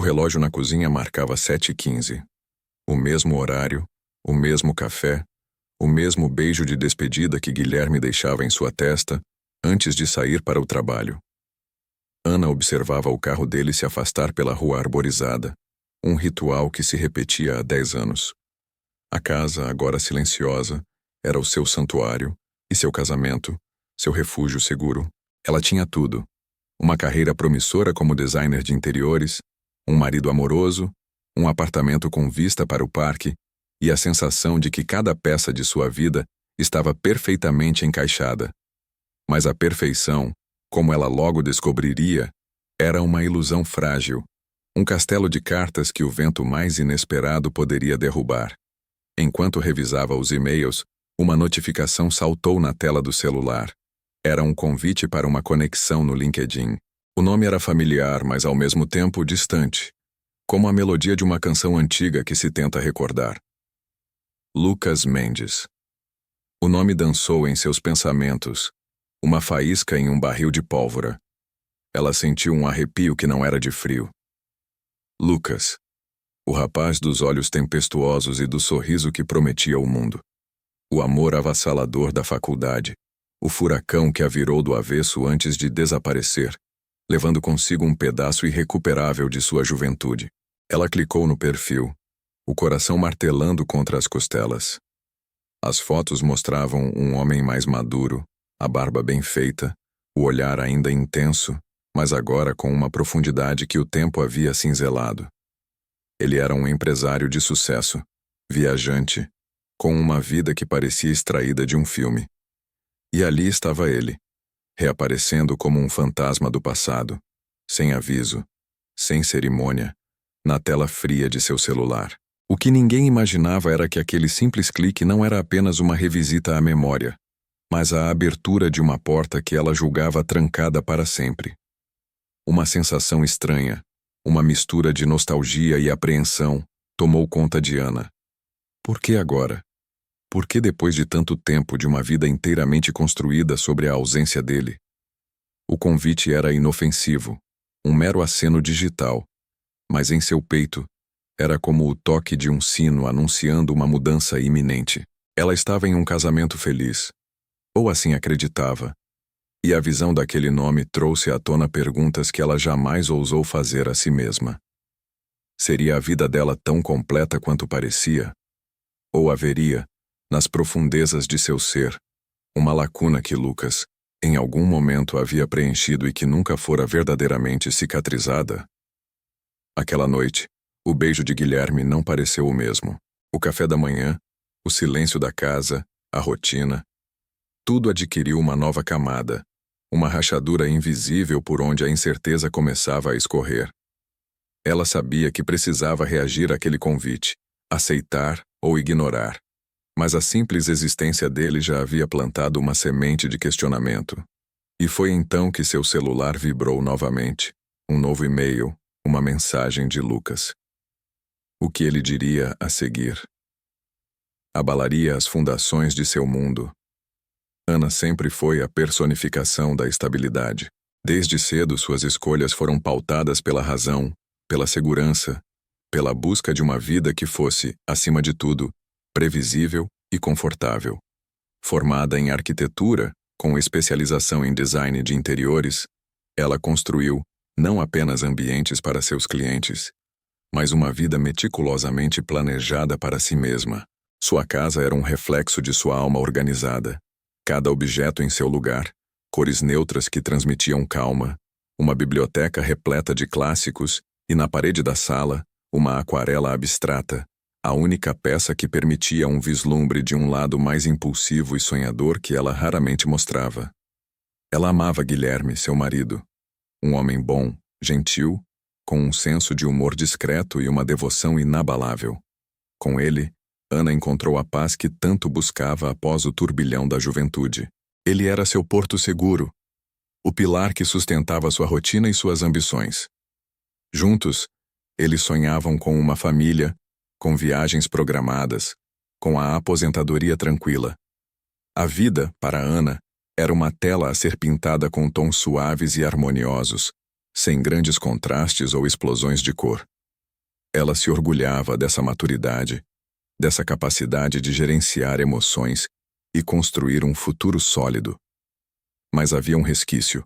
O relógio na cozinha marcava 7h15. O mesmo horário, o mesmo café, o mesmo beijo de despedida que Guilherme deixava em sua testa antes de sair para o trabalho. Ana observava o carro dele se afastar pela rua arborizada, um ritual que se repetia há 10 anos. A casa, agora silenciosa, era o seu santuário, e seu casamento, seu refúgio seguro. Ela tinha tudo: uma carreira promissora como designer de interiores, um marido amoroso, um apartamento com vista para o parque e a sensação de que cada peça de sua vida estava perfeitamente encaixada. Mas a perfeição, como ela logo descobriria, era uma ilusão frágil, um castelo de cartas que o vento mais inesperado poderia derrubar. Enquanto revisava os e-mails, uma notificação saltou na tela do celular. Era um convite para uma conexão no LinkedIn. O nome era familiar, mas ao mesmo tempo distante, como a melodia de uma canção antiga que se tenta recordar. Lucas Mendes. O nome dançou em seus pensamentos, uma faísca em um barril de pólvora. Ela sentiu um arrepio que não era de frio. Lucas, o rapaz dos olhos tempestuosos e do sorriso que prometia o mundo. O amor avassalador da faculdade, o furacão que a virou do avesso antes de desaparecer, levando consigo um pedaço irrecuperável de sua juventude. Ela clicou no perfil, o coração martelando contra as costelas. As fotos mostravam um homem mais maduro, a barba bem feita, o olhar ainda intenso, mas agora com uma profundidade que o tempo havia cinzelado. Ele era um empresário de sucesso, viajante, com uma vida que parecia extraída de um filme. E ali estava ele, reaparecendo como um fantasma do passado, sem aviso, sem cerimônia, na tela fria de seu celular. O que ninguém imaginava era que aquele simples clique não era apenas uma revisita à memória, mas a abertura de uma porta que ela julgava trancada para sempre. Uma sensação estranha, uma mistura de nostalgia e apreensão, tomou conta de Ana. Por que agora? Por que depois de tanto tempo de uma vida inteiramente construída sobre a ausência dele? O convite era inofensivo, um mero aceno digital, mas em seu peito era como o toque de um sino anunciando uma mudança iminente. Ela estava em um casamento feliz, ou assim acreditava, e a visão daquele nome trouxe à tona perguntas que ela jamais ousou fazer a si mesma. Seria a vida dela tão completa quanto parecia? Ou haveria, nas profundezas de seu ser, uma lacuna que Lucas, em algum momento, havia preenchido e que nunca fora verdadeiramente cicatrizada? Aquela noite, o beijo de Guilherme não pareceu o mesmo. O café da manhã, o silêncio da casa, a rotina, tudo adquiriu uma nova camada, uma rachadura invisível por onde a incerteza começava a escorrer. Ela sabia que precisava reagir àquele convite, aceitar ou ignorar. Mas a simples existência dele já havia plantado uma semente de questionamento. E foi então que seu celular vibrou novamente, um novo e-mail, uma mensagem de Lucas. O que ele diria a seguir? Abalaria as fundações de seu mundo. Ana sempre foi a personificação da estabilidade. Desde cedo suas escolhas foram pautadas pela razão, pela segurança, pela busca de uma vida que fosse, acima de tudo, previsível e confortável. Formada em arquitetura, com especialização em design de interiores, ela construiu não apenas ambientes para seus clientes, mas uma vida meticulosamente planejada para si mesma. Sua casa era um reflexo de sua alma organizada. Cada objeto em seu lugar, cores neutras que transmitiam calma, uma biblioteca repleta de clássicos e, na parede da sala, uma aquarela abstrata, a única peça que permitia um vislumbre de um lado mais impulsivo e sonhador que ela raramente mostrava. Ela amava Guilherme, seu marido, um homem bom, gentil, com um senso de humor discreto e uma devoção inabalável. Com ele, Ana encontrou a paz que tanto buscava após o turbilhão da juventude. Ele era seu porto seguro, o pilar que sustentava sua rotina e suas ambições. Juntos, eles sonhavam com uma família, com viagens programadas, com a aposentadoria tranquila. A vida, para Ana, era uma tela a ser pintada com tons suaves e harmoniosos, sem grandes contrastes ou explosões de cor. Ela se orgulhava dessa maturidade, dessa capacidade de gerenciar emoções e construir um futuro sólido. Mas havia um resquício,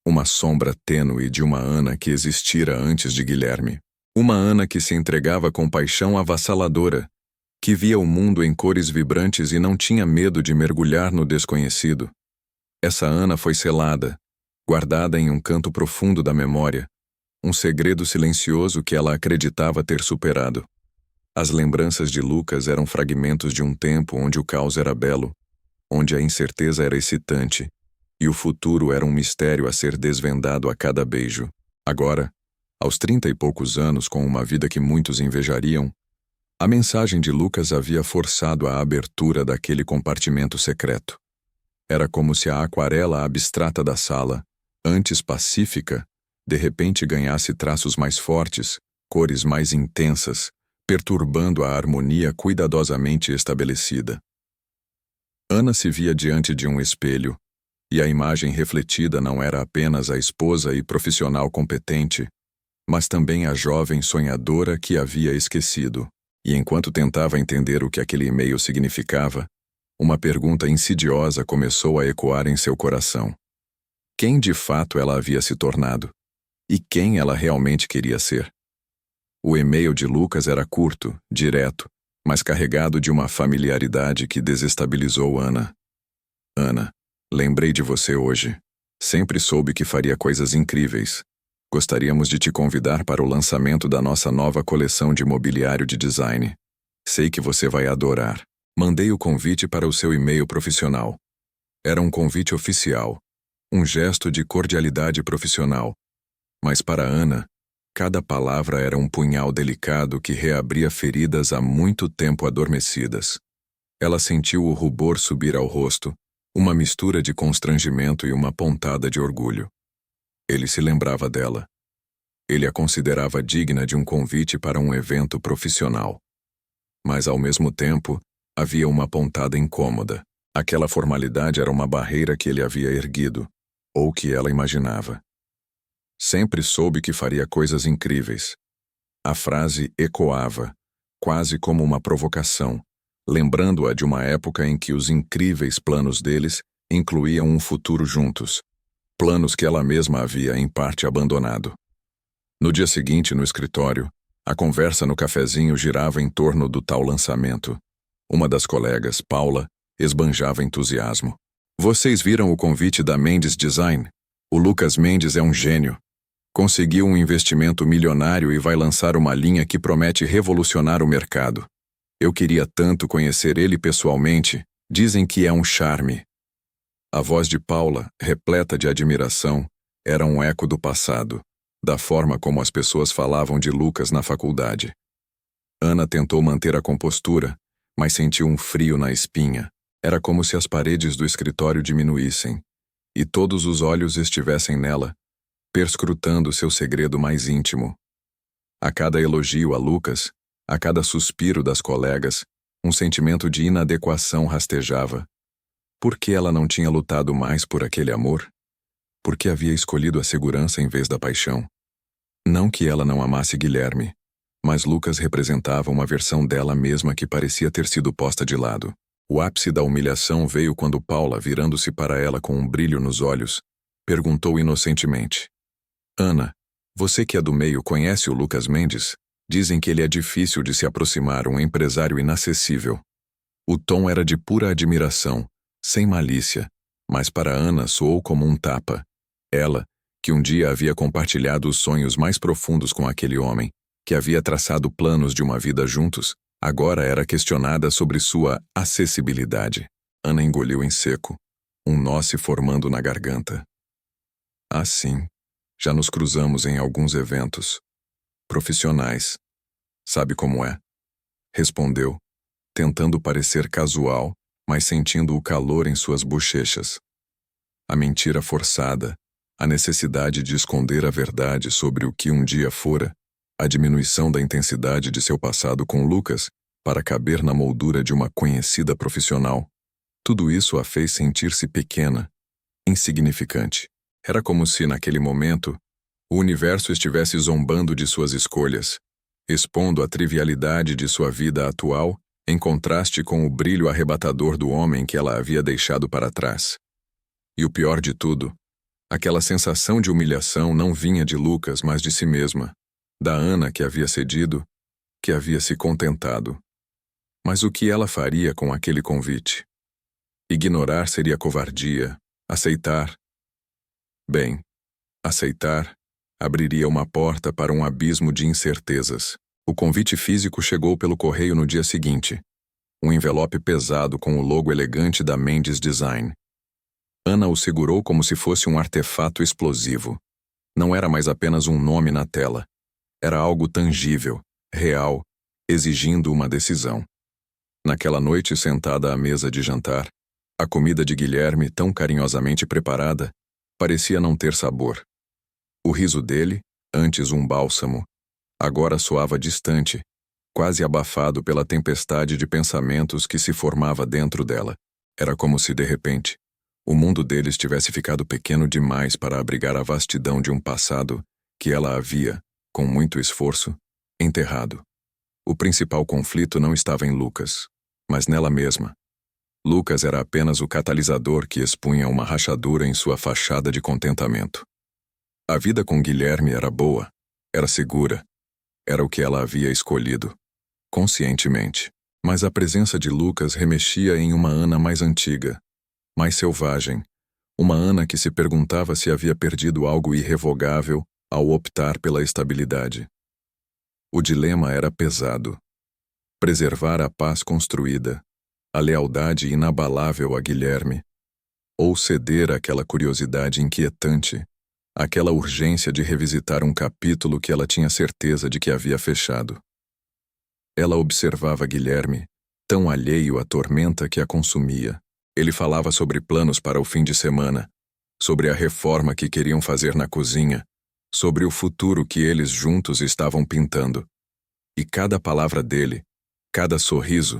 uma sombra tênue de uma Ana que existira antes de Guilherme. Uma Ana que se entregava com paixão avassaladora, que via o mundo em cores vibrantes e não tinha medo de mergulhar no desconhecido. Essa Ana foi selada, guardada em um canto profundo da memória, um segredo silencioso que ela acreditava ter superado. As lembranças de Lucas eram fragmentos de um tempo onde o caos era belo, onde a incerteza era excitante, e o futuro era um mistério a ser desvendado a cada beijo. Agora, aos 30 e poucos anos, com uma vida que muitos invejariam, a mensagem de Lucas havia forçado a abertura daquele compartimento secreto. Era como se a aquarela abstrata da sala, antes pacífica, de repente ganhasse traços mais fortes, cores mais intensas, perturbando a harmonia cuidadosamente estabelecida. Ana se via diante de um espelho, e a imagem refletida não era apenas a esposa e profissional competente, mas também a jovem sonhadora que havia esquecido. E enquanto tentava entender o que aquele e-mail significava, uma pergunta insidiosa começou a ecoar em seu coração. Quem de fato ela havia se tornado? E quem ela realmente queria ser? O e-mail de Lucas era curto, direto, mas carregado de uma familiaridade que desestabilizou Ana. Ana, lembrei de você hoje. Sempre soube que faria coisas incríveis. Gostaríamos de te convidar para o lançamento da nossa nova coleção de mobiliário de design. Sei que você vai adorar. Mandei o convite para o seu e-mail profissional. Era um convite oficial, um gesto de cordialidade profissional. Mas para Ana, cada palavra era um punhal delicado que reabria feridas há muito tempo adormecidas. Ela sentiu o rubor subir ao rosto, uma mistura de constrangimento e uma pontada de orgulho. Ele se lembrava dela. Ele a considerava digna de um convite para um evento profissional. Mas, ao mesmo tempo, havia uma pontada incômoda. Aquela formalidade era uma barreira que ele havia erguido, ou que ela imaginava. Sempre soube que faria coisas incríveis. A frase ecoava, quase como uma provocação, lembrando-a de uma época em que os incríveis planos deles incluíam um futuro juntos. Planos que ela mesma havia, em parte, abandonado. No dia seguinte, no escritório, a conversa no cafezinho girava em torno do tal lançamento. Uma das colegas, Paula, esbanjava entusiasmo. Vocês viram o convite da Mendes Design? O Lucas Mendes é um gênio. Conseguiu um investimento milionário e vai lançar uma linha que promete revolucionar o mercado. Eu queria tanto conhecer ele pessoalmente. Dizem que é um charme. A voz de Paula, repleta de admiração, era um eco do passado, da forma como as pessoas falavam de Lucas na faculdade. Ana tentou manter a compostura, mas sentiu um frio na espinha. Era como se as paredes do escritório diminuíssem, e todos os olhos estivessem nela, perscrutando seu segredo mais íntimo. A cada elogio a Lucas, a cada suspiro das colegas, um sentimento de inadequação rastejava. Por que ela não tinha lutado mais por aquele amor? Por que havia escolhido a segurança em vez da paixão? Não que ela não amasse Guilherme, mas Lucas representava uma versão dela mesma que parecia ter sido posta de lado. O ápice da humilhação veio quando Paula, virando-se para ela com um brilho nos olhos, perguntou inocentemente: Ana, você que é do meio conhece o Lucas Mendes? Dizem que ele é difícil de se aproximar, um empresário inacessível. O tom era de pura admiração, sem malícia, mas para Ana soou como um tapa. Ela, que um dia havia compartilhado os sonhos mais profundos com aquele homem, que havia traçado planos de uma vida juntos, agora era questionada sobre sua acessibilidade. Ana engoliu em seco, um nó se formando na garganta. Ah, sim, já nos cruzamos em alguns eventos profissionais. Sabe como é? Respondeu, tentando parecer casual, mas sentindo o calor em suas bochechas. A mentira forçada, a necessidade de esconder a verdade sobre o que um dia fora, a diminuição da intensidade de seu passado com Lucas para caber na moldura de uma conhecida profissional, tudo isso a fez sentir-se pequena, insignificante. Era como se, naquele momento, o universo estivesse zombando de suas escolhas, expondo a trivialidade de sua vida atual em contraste com o brilho arrebatador do homem que ela havia deixado para trás. E o pior de tudo, aquela sensação de humilhação não vinha de Lucas, mas de si mesma, da Ana que havia cedido, que havia se contentado. Mas o que ela faria com aquele convite? Ignorar seria covardia. Aceitar? Bem, aceitar abriria uma porta para um abismo de incertezas. O convite físico chegou pelo correio no dia seguinte. Um envelope pesado com o logo elegante da Mendes Design. Ana o segurou como se fosse um artefato explosivo. Não era mais apenas um nome na tela. Era algo tangível, real, exigindo uma decisão. Naquela noite, sentada à mesa de jantar, a comida de Guilherme, tão carinhosamente preparada, parecia não ter sabor. O riso dele, antes um bálsamo, agora soava distante, quase abafado pela tempestade de pensamentos que se formava dentro dela. Era como se, de repente, o mundo deles tivesse ficado pequeno demais para abrigar a vastidão de um passado que ela havia, com muito esforço, enterrado. O principal conflito não estava em Lucas, mas nela mesma. Lucas era apenas o catalisador que expunha uma rachadura em sua fachada de contentamento. A vida com Guilherme era boa, era segura, era o que ela havia escolhido, conscientemente. Mas a presença de Lucas remexia em uma Ana mais antiga, mais selvagem, uma Ana que se perguntava se havia perdido algo irrevogável ao optar pela estabilidade. O dilema era pesado. Preservar a paz construída, a lealdade inabalável a Guilherme, ou ceder àquela curiosidade inquietante, àquela urgência de revisitar um capítulo que ela tinha certeza de que havia fechado. Ela observava Guilherme, tão alheio à tormenta que a consumia. Ele falava sobre planos para o fim de semana, sobre a reforma que queriam fazer na cozinha, sobre o futuro que eles juntos estavam pintando. E cada palavra dele, cada sorriso,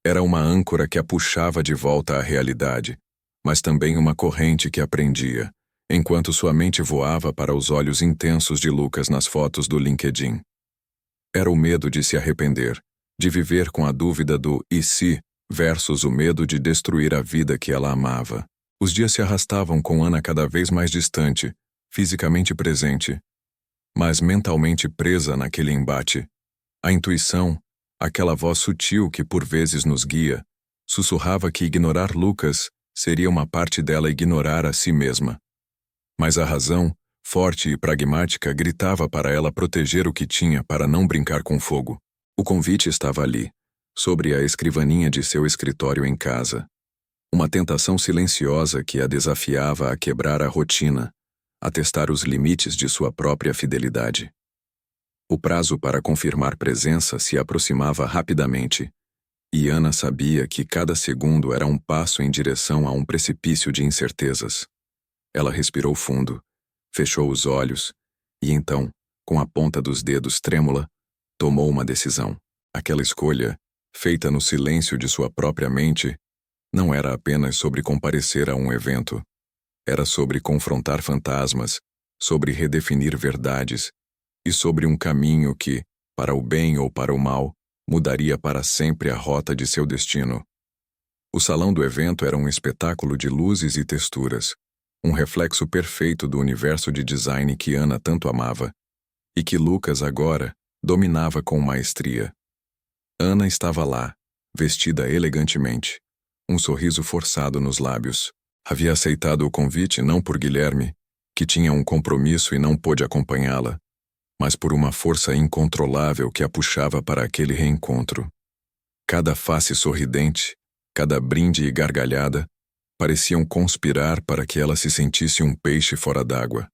era uma âncora que a puxava de volta à realidade, mas também uma corrente que a prendia, enquanto sua mente voava para os olhos intensos de Lucas nas fotos do LinkedIn. Era o medo de se arrepender, de viver com a dúvida do "e se" versus o medo de destruir a vida que ela amava. Os dias se arrastavam com Ana cada vez mais distante, fisicamente presente, mas mentalmente presa naquele embate. A intuição, aquela voz sutil que por vezes nos guia, sussurrava que ignorar Lucas seria uma parte dela ignorar a si mesma. Mas a razão, forte e pragmática, gritava para ela proteger o que tinha para não brincar com fogo. O convite estava ali, sobre a escrivaninha de seu escritório em casa. Uma tentação silenciosa que a desafiava a quebrar a rotina, a testar os limites de sua própria fidelidade. O prazo para confirmar presença se aproximava rapidamente, e Ana sabia que cada segundo era um passo em direção a um precipício de incertezas. Ela respirou fundo, fechou os olhos, e então, com a ponta dos dedos trêmula, tomou uma decisão. Aquela escolha, feita no silêncio de sua própria mente, não era apenas sobre comparecer a um evento. Era sobre confrontar fantasmas, sobre redefinir verdades, e sobre um caminho que, para o bem ou para o mal, mudaria para sempre a rota de seu destino. O salão do evento era um espetáculo de luzes e texturas, um reflexo perfeito do universo de design que Ana tanto amava, e que Lucas agora dominava com maestria. Ana estava lá, vestida elegantemente, um sorriso forçado nos lábios. Havia aceitado o convite não por Guilherme, que tinha um compromisso e não pôde acompanhá-la, mas por uma força incontrolável que a puxava para aquele reencontro. Cada face sorridente, cada brinde e gargalhada, pareciam conspirar para que ela se sentisse um peixe fora d'água.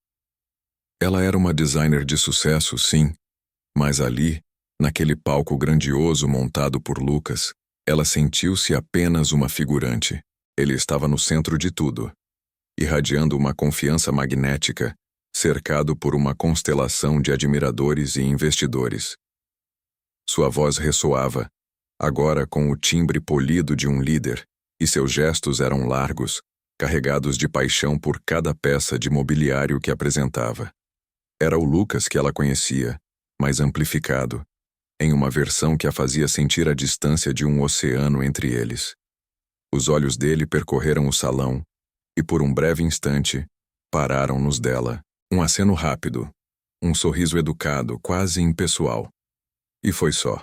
Ela era uma designer de sucesso, sim, mas ali, naquele palco grandioso montado por Lucas, ela sentiu-se apenas uma figurante. Ele estava no centro de tudo, irradiando uma confiança magnética, cercado por uma constelação de admiradores e investidores. Sua voz ressoava, agora com o timbre polido de um líder, e seus gestos eram largos, carregados de paixão por cada peça de mobiliário que apresentava. Era o Lucas que ela conhecia, mas amplificado, em uma versão que a fazia sentir a distância de um oceano entre eles. Os olhos dele percorreram o salão e, por um breve instante, pararam nos dela. Um aceno rápido, um sorriso educado, quase impessoal. E foi só.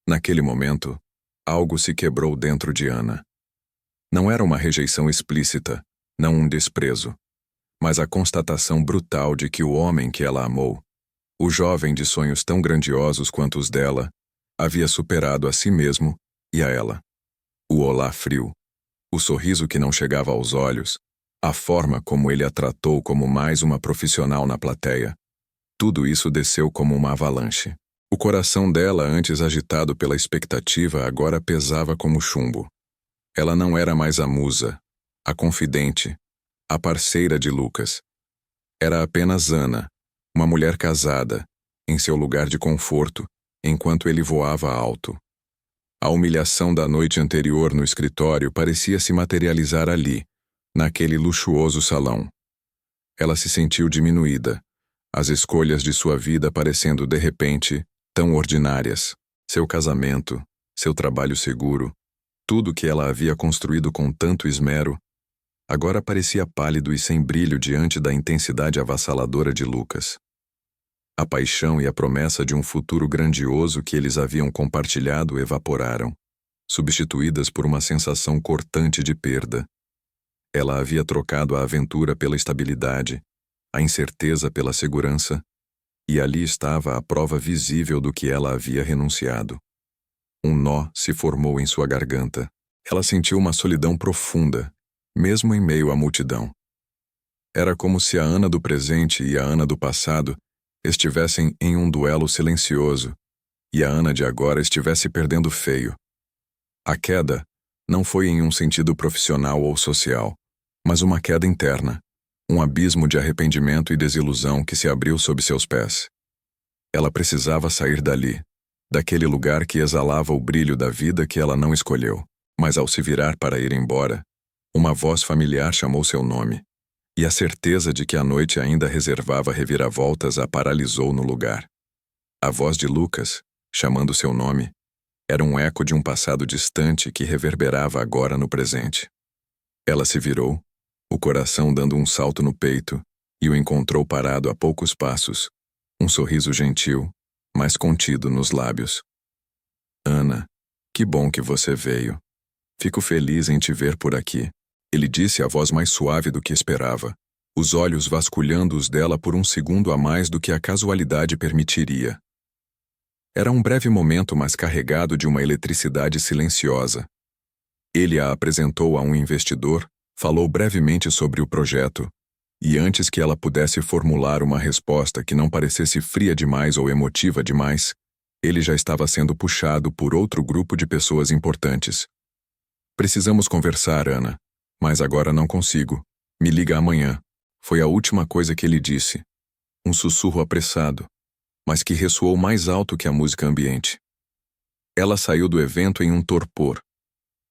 Naquele momento, algo se quebrou dentro de Ana. Não era uma rejeição explícita, não um desprezo, mas a constatação brutal de que o homem que ela amou, o jovem de sonhos tão grandiosos quanto os dela, havia superado a si mesmo e a ela. O olá frio, o sorriso que não chegava aos olhos, a forma como ele a tratou como mais uma profissional na plateia, tudo isso desceu como uma avalanche. O coração dela, antes agitado pela expectativa, agora pesava como chumbo. Ela não era mais a musa, a confidente, a parceira de Lucas. Era apenas Ana, uma mulher casada, em seu lugar de conforto, enquanto ele voava alto. A humilhação da noite anterior no escritório parecia se materializar ali, naquele luxuoso salão. Ela se sentiu diminuída, as escolhas de sua vida parecendo de repente tão ordinárias. Seu casamento, seu trabalho seguro, tudo que ela havia construído com tanto esmero, agora parecia pálido e sem brilho diante da intensidade avassaladora de Lucas. A paixão e a promessa de um futuro grandioso que eles haviam compartilhado evaporaram, substituídas por uma sensação cortante de perda. Ela havia trocado a aventura pela estabilidade, a incerteza pela segurança, e ali estava a prova visível do que ela havia renunciado. Um nó se formou em sua garganta. Ela sentiu uma solidão profunda, mesmo em meio à multidão. Era como se a Ana do presente e a Ana do passado estivessem em um duelo silencioso, e a Ana de agora estivesse perdendo feio. A queda não foi em um sentido profissional ou social, mas uma queda interna, um abismo de arrependimento e desilusão que se abriu sob seus pés. Ela precisava sair dali, daquele lugar que exalava o brilho da vida que ela não escolheu. Mas ao se virar para ir embora, uma voz familiar chamou seu nome, e a certeza de que a noite ainda reservava reviravoltas a paralisou no lugar. A voz de Lucas, chamando seu nome, era um eco de um passado distante que reverberava agora no presente. Ela se virou, o coração dando um salto no peito, e o encontrou parado a poucos passos, um sorriso gentil, mas contido nos lábios. Ana, que bom que você veio. Fico feliz em te ver por aqui. Ele disse a voz mais suave do que esperava, os olhos vasculhando os dela por um segundo a mais do que a casualidade permitiria. Era um breve momento, mas carregado de uma eletricidade silenciosa. Ele a apresentou a um investidor, falou brevemente sobre o projeto, e antes que ela pudesse formular uma resposta que não parecesse fria demais ou emotiva demais, ele já estava sendo puxado por outro grupo de pessoas importantes. Precisamos conversar, Ana, mas agora não consigo. Me liga amanhã. Foi a última coisa que ele disse. Um sussurro apressado, mas que ressoou mais alto que a música ambiente. Ela saiu do evento em um torpor.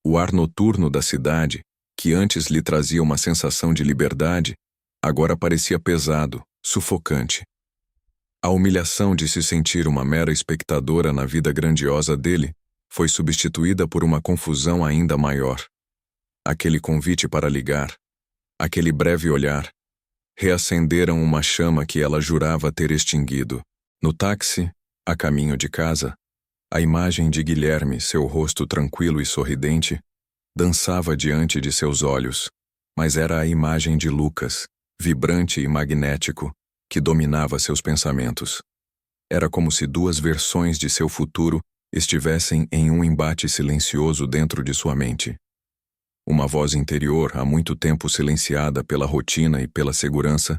O ar noturno da cidade, que antes lhe trazia uma sensação de liberdade, agora parecia pesado, sufocante. A humilhação de se sentir uma mera espectadora na vida grandiosa dele foi substituída por uma confusão ainda maior. Aquele convite para ligar, aquele breve olhar, reacenderam uma chama que ela jurava ter extinguido. No táxi, a caminho de casa, a imagem de Guilherme, seu rosto tranquilo e sorridente, dançava diante de seus olhos, mas era a imagem de Lucas, vibrante e magnético, que dominava seus pensamentos. Era como se duas versões de seu futuro estivessem em um embate silencioso dentro de sua mente. Uma voz interior, há muito tempo silenciada pela rotina e pela segurança,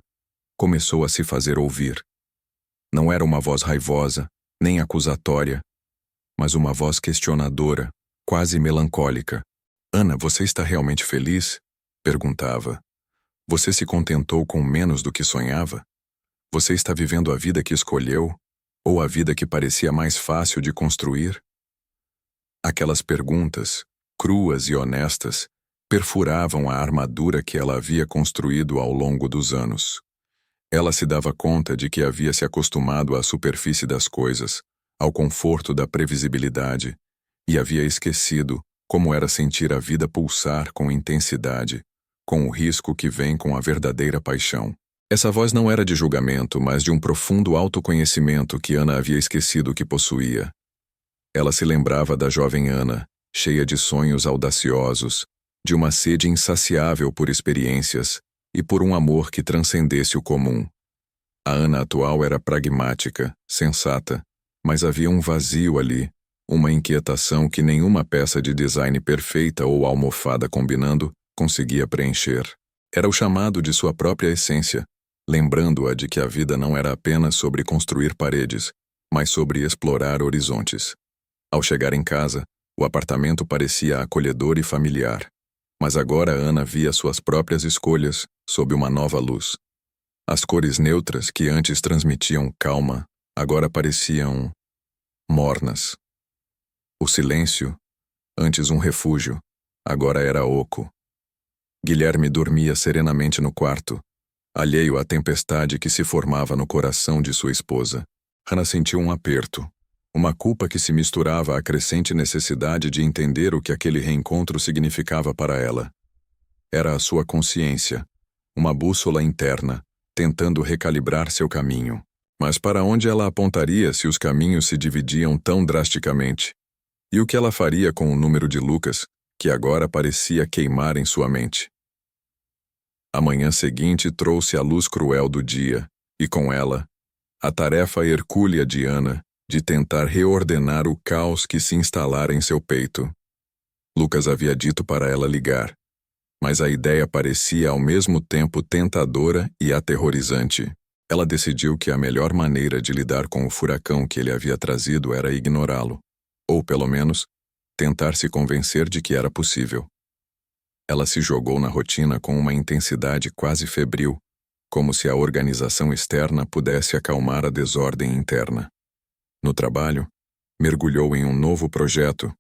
começou a se fazer ouvir. Não era uma voz raivosa, nem acusatória, mas uma voz questionadora, quase melancólica. Ana, você está realmente feliz? Perguntava. Você se contentou com menos do que sonhava? Você está vivendo a vida que escolheu? Ou a vida que parecia mais fácil de construir? Aquelas perguntas, cruas e honestas, perfuravam a armadura que ela havia construído ao longo dos anos. Ela se dava conta de que havia se acostumado à superfície das coisas, ao conforto da previsibilidade, e havia esquecido como era sentir a vida pulsar com intensidade, com o risco que vem com a verdadeira paixão. Essa voz não era de julgamento, mas de um profundo autoconhecimento que Ana havia esquecido que possuía. Ela se lembrava da jovem Ana, cheia de sonhos audaciosos, de uma sede insaciável por experiências e por um amor que transcendesse o comum. A Ana atual era pragmática, sensata, mas havia um vazio ali, uma inquietação que nenhuma peça de design perfeita ou almofada combinando conseguia preencher. Era o chamado de sua própria essência, lembrando-a de que a vida não era apenas sobre construir paredes, mas sobre explorar horizontes. Ao chegar em casa, o apartamento parecia acolhedor e familiar, mas agora Ana via suas próprias escolhas sob uma nova luz. As cores neutras que antes transmitiam calma, agora pareciam mornas. O silêncio, antes um refúgio, agora era oco. Guilherme dormia serenamente no quarto, alheio à tempestade que se formava no coração de sua esposa. Ana sentiu um aperto, uma culpa que se misturava à crescente necessidade de entender o que aquele reencontro significava para ela. Era a sua consciência, uma bússola interna, tentando recalibrar seu caminho. Mas para onde ela apontaria se os caminhos se dividiam tão drasticamente? E o que ela faria com o número de Lucas, que agora parecia queimar em sua mente? A manhã seguinte trouxe a luz cruel do dia, e com ela, a tarefa hercúlea de Ana de tentar reordenar o caos que se instalara em seu peito. Lucas havia dito para ela ligar, mas a ideia parecia ao mesmo tempo tentadora e aterrorizante. Ela decidiu que a melhor maneira de lidar com o furacão que ele havia trazido era ignorá-lo, ou pelo menos, tentar se convencer de que era possível. Ela se jogou na rotina com uma intensidade quase febril, como se a organização externa pudesse acalmar a desordem interna. No trabalho, mergulhou em um novo projeto,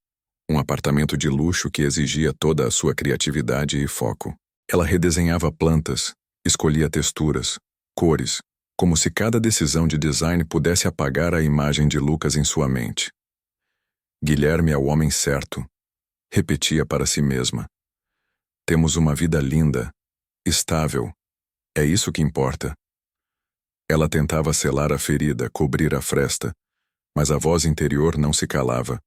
um apartamento de luxo que exigia toda a sua criatividade e foco. Ela redesenhava plantas, escolhia texturas, cores, como se cada decisão de design pudesse apagar a imagem de Lucas em sua mente. Guilherme é o homem certo, repetia para si mesma. Temos uma vida linda, estável, é isso que importa. Ela tentava selar a ferida, cobrir a fresta, mas a voz interior não se calava,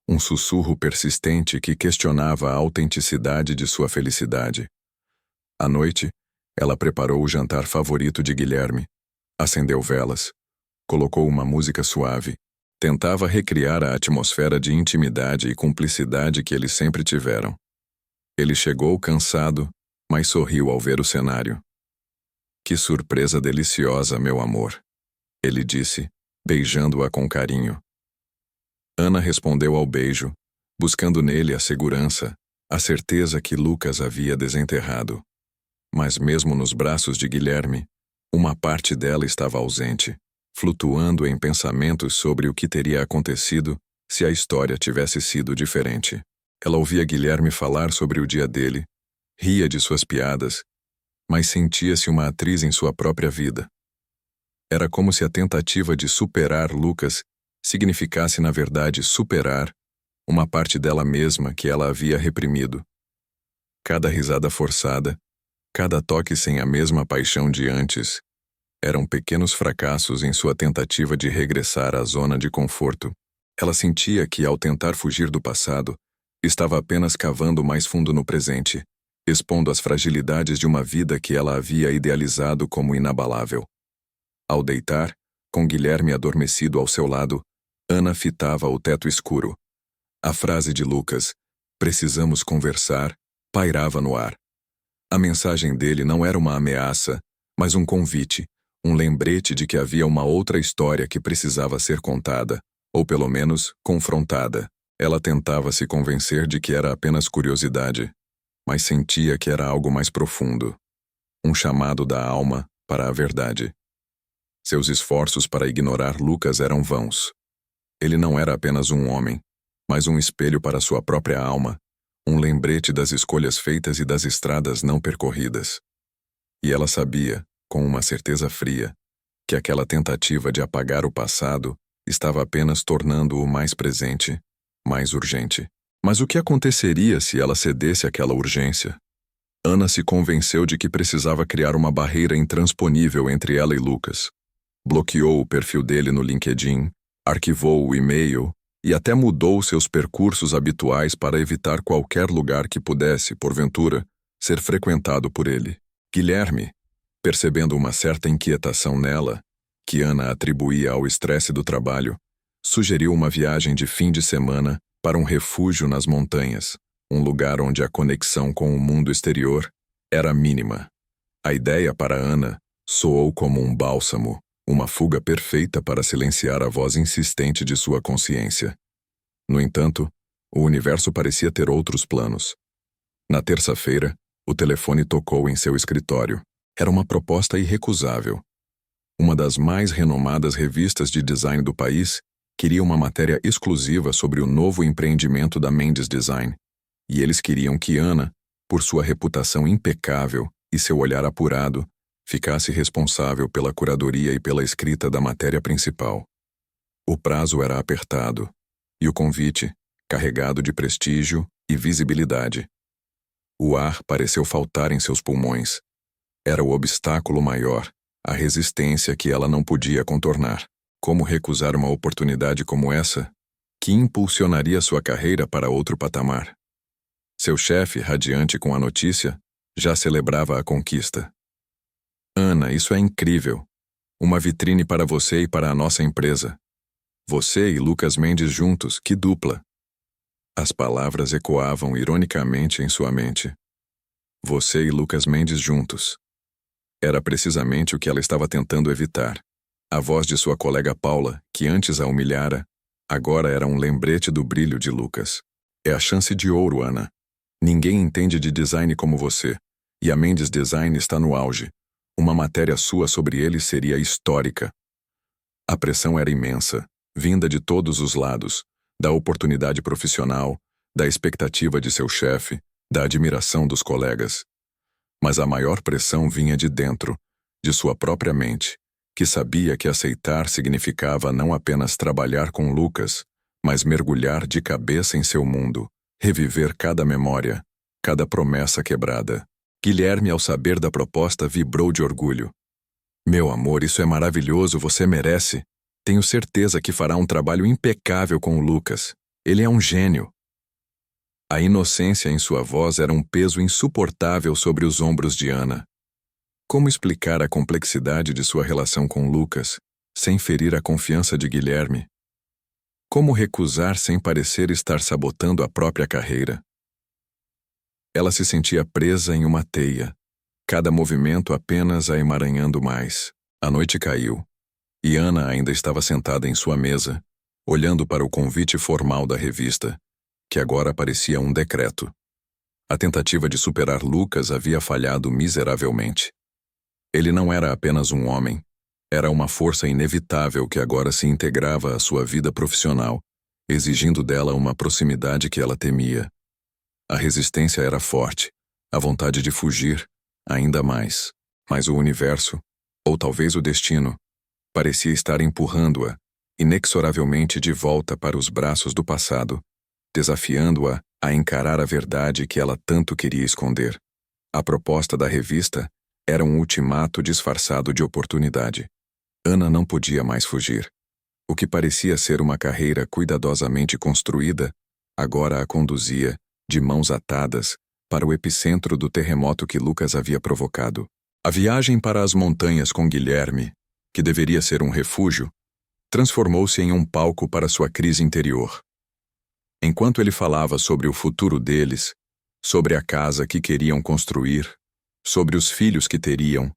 um sussurro persistente que questionava a autenticidade de sua felicidade. À noite, ela preparou o jantar favorito de Guilherme, acendeu velas, colocou uma música suave, tentava recriar a atmosfera de intimidade e cumplicidade que eles sempre tiveram. Ele chegou cansado, mas sorriu ao ver o cenário. Que surpresa deliciosa, meu amor, ele disse, beijando-a com carinho. Ana respondeu ao beijo, buscando nele a segurança, a certeza que Lucas havia desenterrado. Mas mesmo nos braços de Guilherme, uma parte dela estava ausente, flutuando em pensamentos sobre o que teria acontecido se a história tivesse sido diferente. Ela ouvia Guilherme falar sobre o dia dele, ria de suas piadas, mas sentia-se uma atriz em sua própria vida. Era como se a tentativa de superar Lucas significasse, na verdade, superar uma parte dela mesma que ela havia reprimido. Cada risada forçada, cada toque sem a mesma paixão de antes, eram pequenos fracassos em sua tentativa de regressar à zona de conforto. Ela sentia que, ao tentar fugir do passado, estava apenas cavando mais fundo no presente, expondo as fragilidades de uma vida que ela havia idealizado como inabalável. Ao deitar, com Guilherme adormecido ao seu lado, Ana fitava o teto escuro. A frase de Lucas, "Precisamos conversar", pairava no ar. A mensagem dele não era uma ameaça, mas um convite, um lembrete de que havia uma outra história que precisava ser contada, ou pelo menos, confrontada. Ela tentava se convencer de que era apenas curiosidade, mas sentia que era algo mais profundo. Um chamado da alma para a verdade. Seus esforços para ignorar Lucas eram vãos. Ele não era apenas um homem, mas um espelho para sua própria alma, um lembrete das escolhas feitas e das estradas não percorridas. E ela sabia, com uma certeza fria, que aquela tentativa de apagar o passado estava apenas tornando-o mais presente, mais urgente. Mas o que aconteceria se ela cedesse àquela urgência? Ana se convenceu de que precisava criar uma barreira intransponível entre ela e Lucas. Bloqueou o perfil dele no LinkedIn, arquivou o e-mail e até mudou seus percursos habituais para evitar qualquer lugar que pudesse, porventura, ser frequentado por ele. Guilherme, percebendo uma certa inquietação nela, que Ana atribuía ao estresse do trabalho, sugeriu uma viagem de fim de semana para um refúgio nas montanhas, um lugar onde a conexão com o mundo exterior era mínima. A ideia para Ana soou como um bálsamo, uma fuga perfeita para silenciar a voz insistente de sua consciência. No entanto, o universo parecia ter outros planos. Na terça-feira, o telefone tocou em seu escritório. Era uma proposta irrecusável. Uma das mais renomadas revistas de design do país queria uma matéria exclusiva sobre o novo empreendimento da Mendes Design, e eles queriam que Ana, por sua reputação impecável e seu olhar apurado, ficasse responsável pela curadoria e pela escrita da matéria principal. O prazo era apertado, e o convite, carregado de prestígio e visibilidade. O ar pareceu faltar em seus pulmões. Era o obstáculo maior, a resistência que ela não podia contornar. Como recusar uma oportunidade como essa, que impulsionaria sua carreira para outro patamar? Seu chefe, radiante com a notícia, já celebrava a conquista. Ana, isso é incrível. Uma vitrine para você e para a nossa empresa. Você e Lucas Mendes juntos, que dupla. As palavras ecoavam ironicamente em sua mente. Você e Lucas Mendes juntos. Era precisamente o que ela estava tentando evitar. A voz de sua colega Paula, que antes a humilhara, agora era um lembrete do brilho de Lucas. É a chance de ouro, Ana. Ninguém entende de design como você, e a Mendes Design está no auge. Uma matéria sua sobre ele seria histórica. A pressão era imensa, vinda de todos os lados, da oportunidade profissional, da expectativa de seu chefe, da admiração dos colegas. Mas a maior pressão vinha de dentro, de sua própria mente, que sabia que aceitar significava não apenas trabalhar com Lucas, mas mergulhar de cabeça em seu mundo, reviver cada memória, cada promessa quebrada. Guilherme, ao saber da proposta, vibrou de orgulho. Meu amor, isso é maravilhoso, você merece. Tenho certeza que fará um trabalho impecável com o Lucas. Ele é um gênio. A inocência em sua voz era um peso insuportável sobre os ombros de Ana. Como explicar a complexidade de sua relação com Lucas, sem ferir a confiança de Guilherme? Como recusar sem parecer estar sabotando a própria carreira? Ela se sentia presa em uma teia, cada movimento apenas a emaranhando mais. A noite caiu, e Ana ainda estava sentada em sua mesa, olhando para o convite formal da revista, que agora parecia um decreto. A tentativa de superar Lucas havia falhado miseravelmente. Ele não era apenas um homem, era uma força inevitável que agora se integrava à sua vida profissional, exigindo dela uma proximidade que ela temia. A resistência era forte, a vontade de fugir, ainda mais. Mas o universo, ou talvez o destino, parecia estar empurrando-a, inexoravelmente de volta para os braços do passado, desafiando-a a encarar a verdade que ela tanto queria esconder. A proposta da revista era um ultimato disfarçado de oportunidade. Ana não podia mais fugir. O que parecia ser uma carreira cuidadosamente construída, agora a conduzia, de mãos atadas, para o epicentro do terremoto que Lucas havia provocado. A viagem para as montanhas com Guilherme, que deveria ser um refúgio, transformou-se em um palco para sua crise interior. Enquanto ele falava sobre o futuro deles, sobre a casa que queriam construir, sobre os filhos que teriam,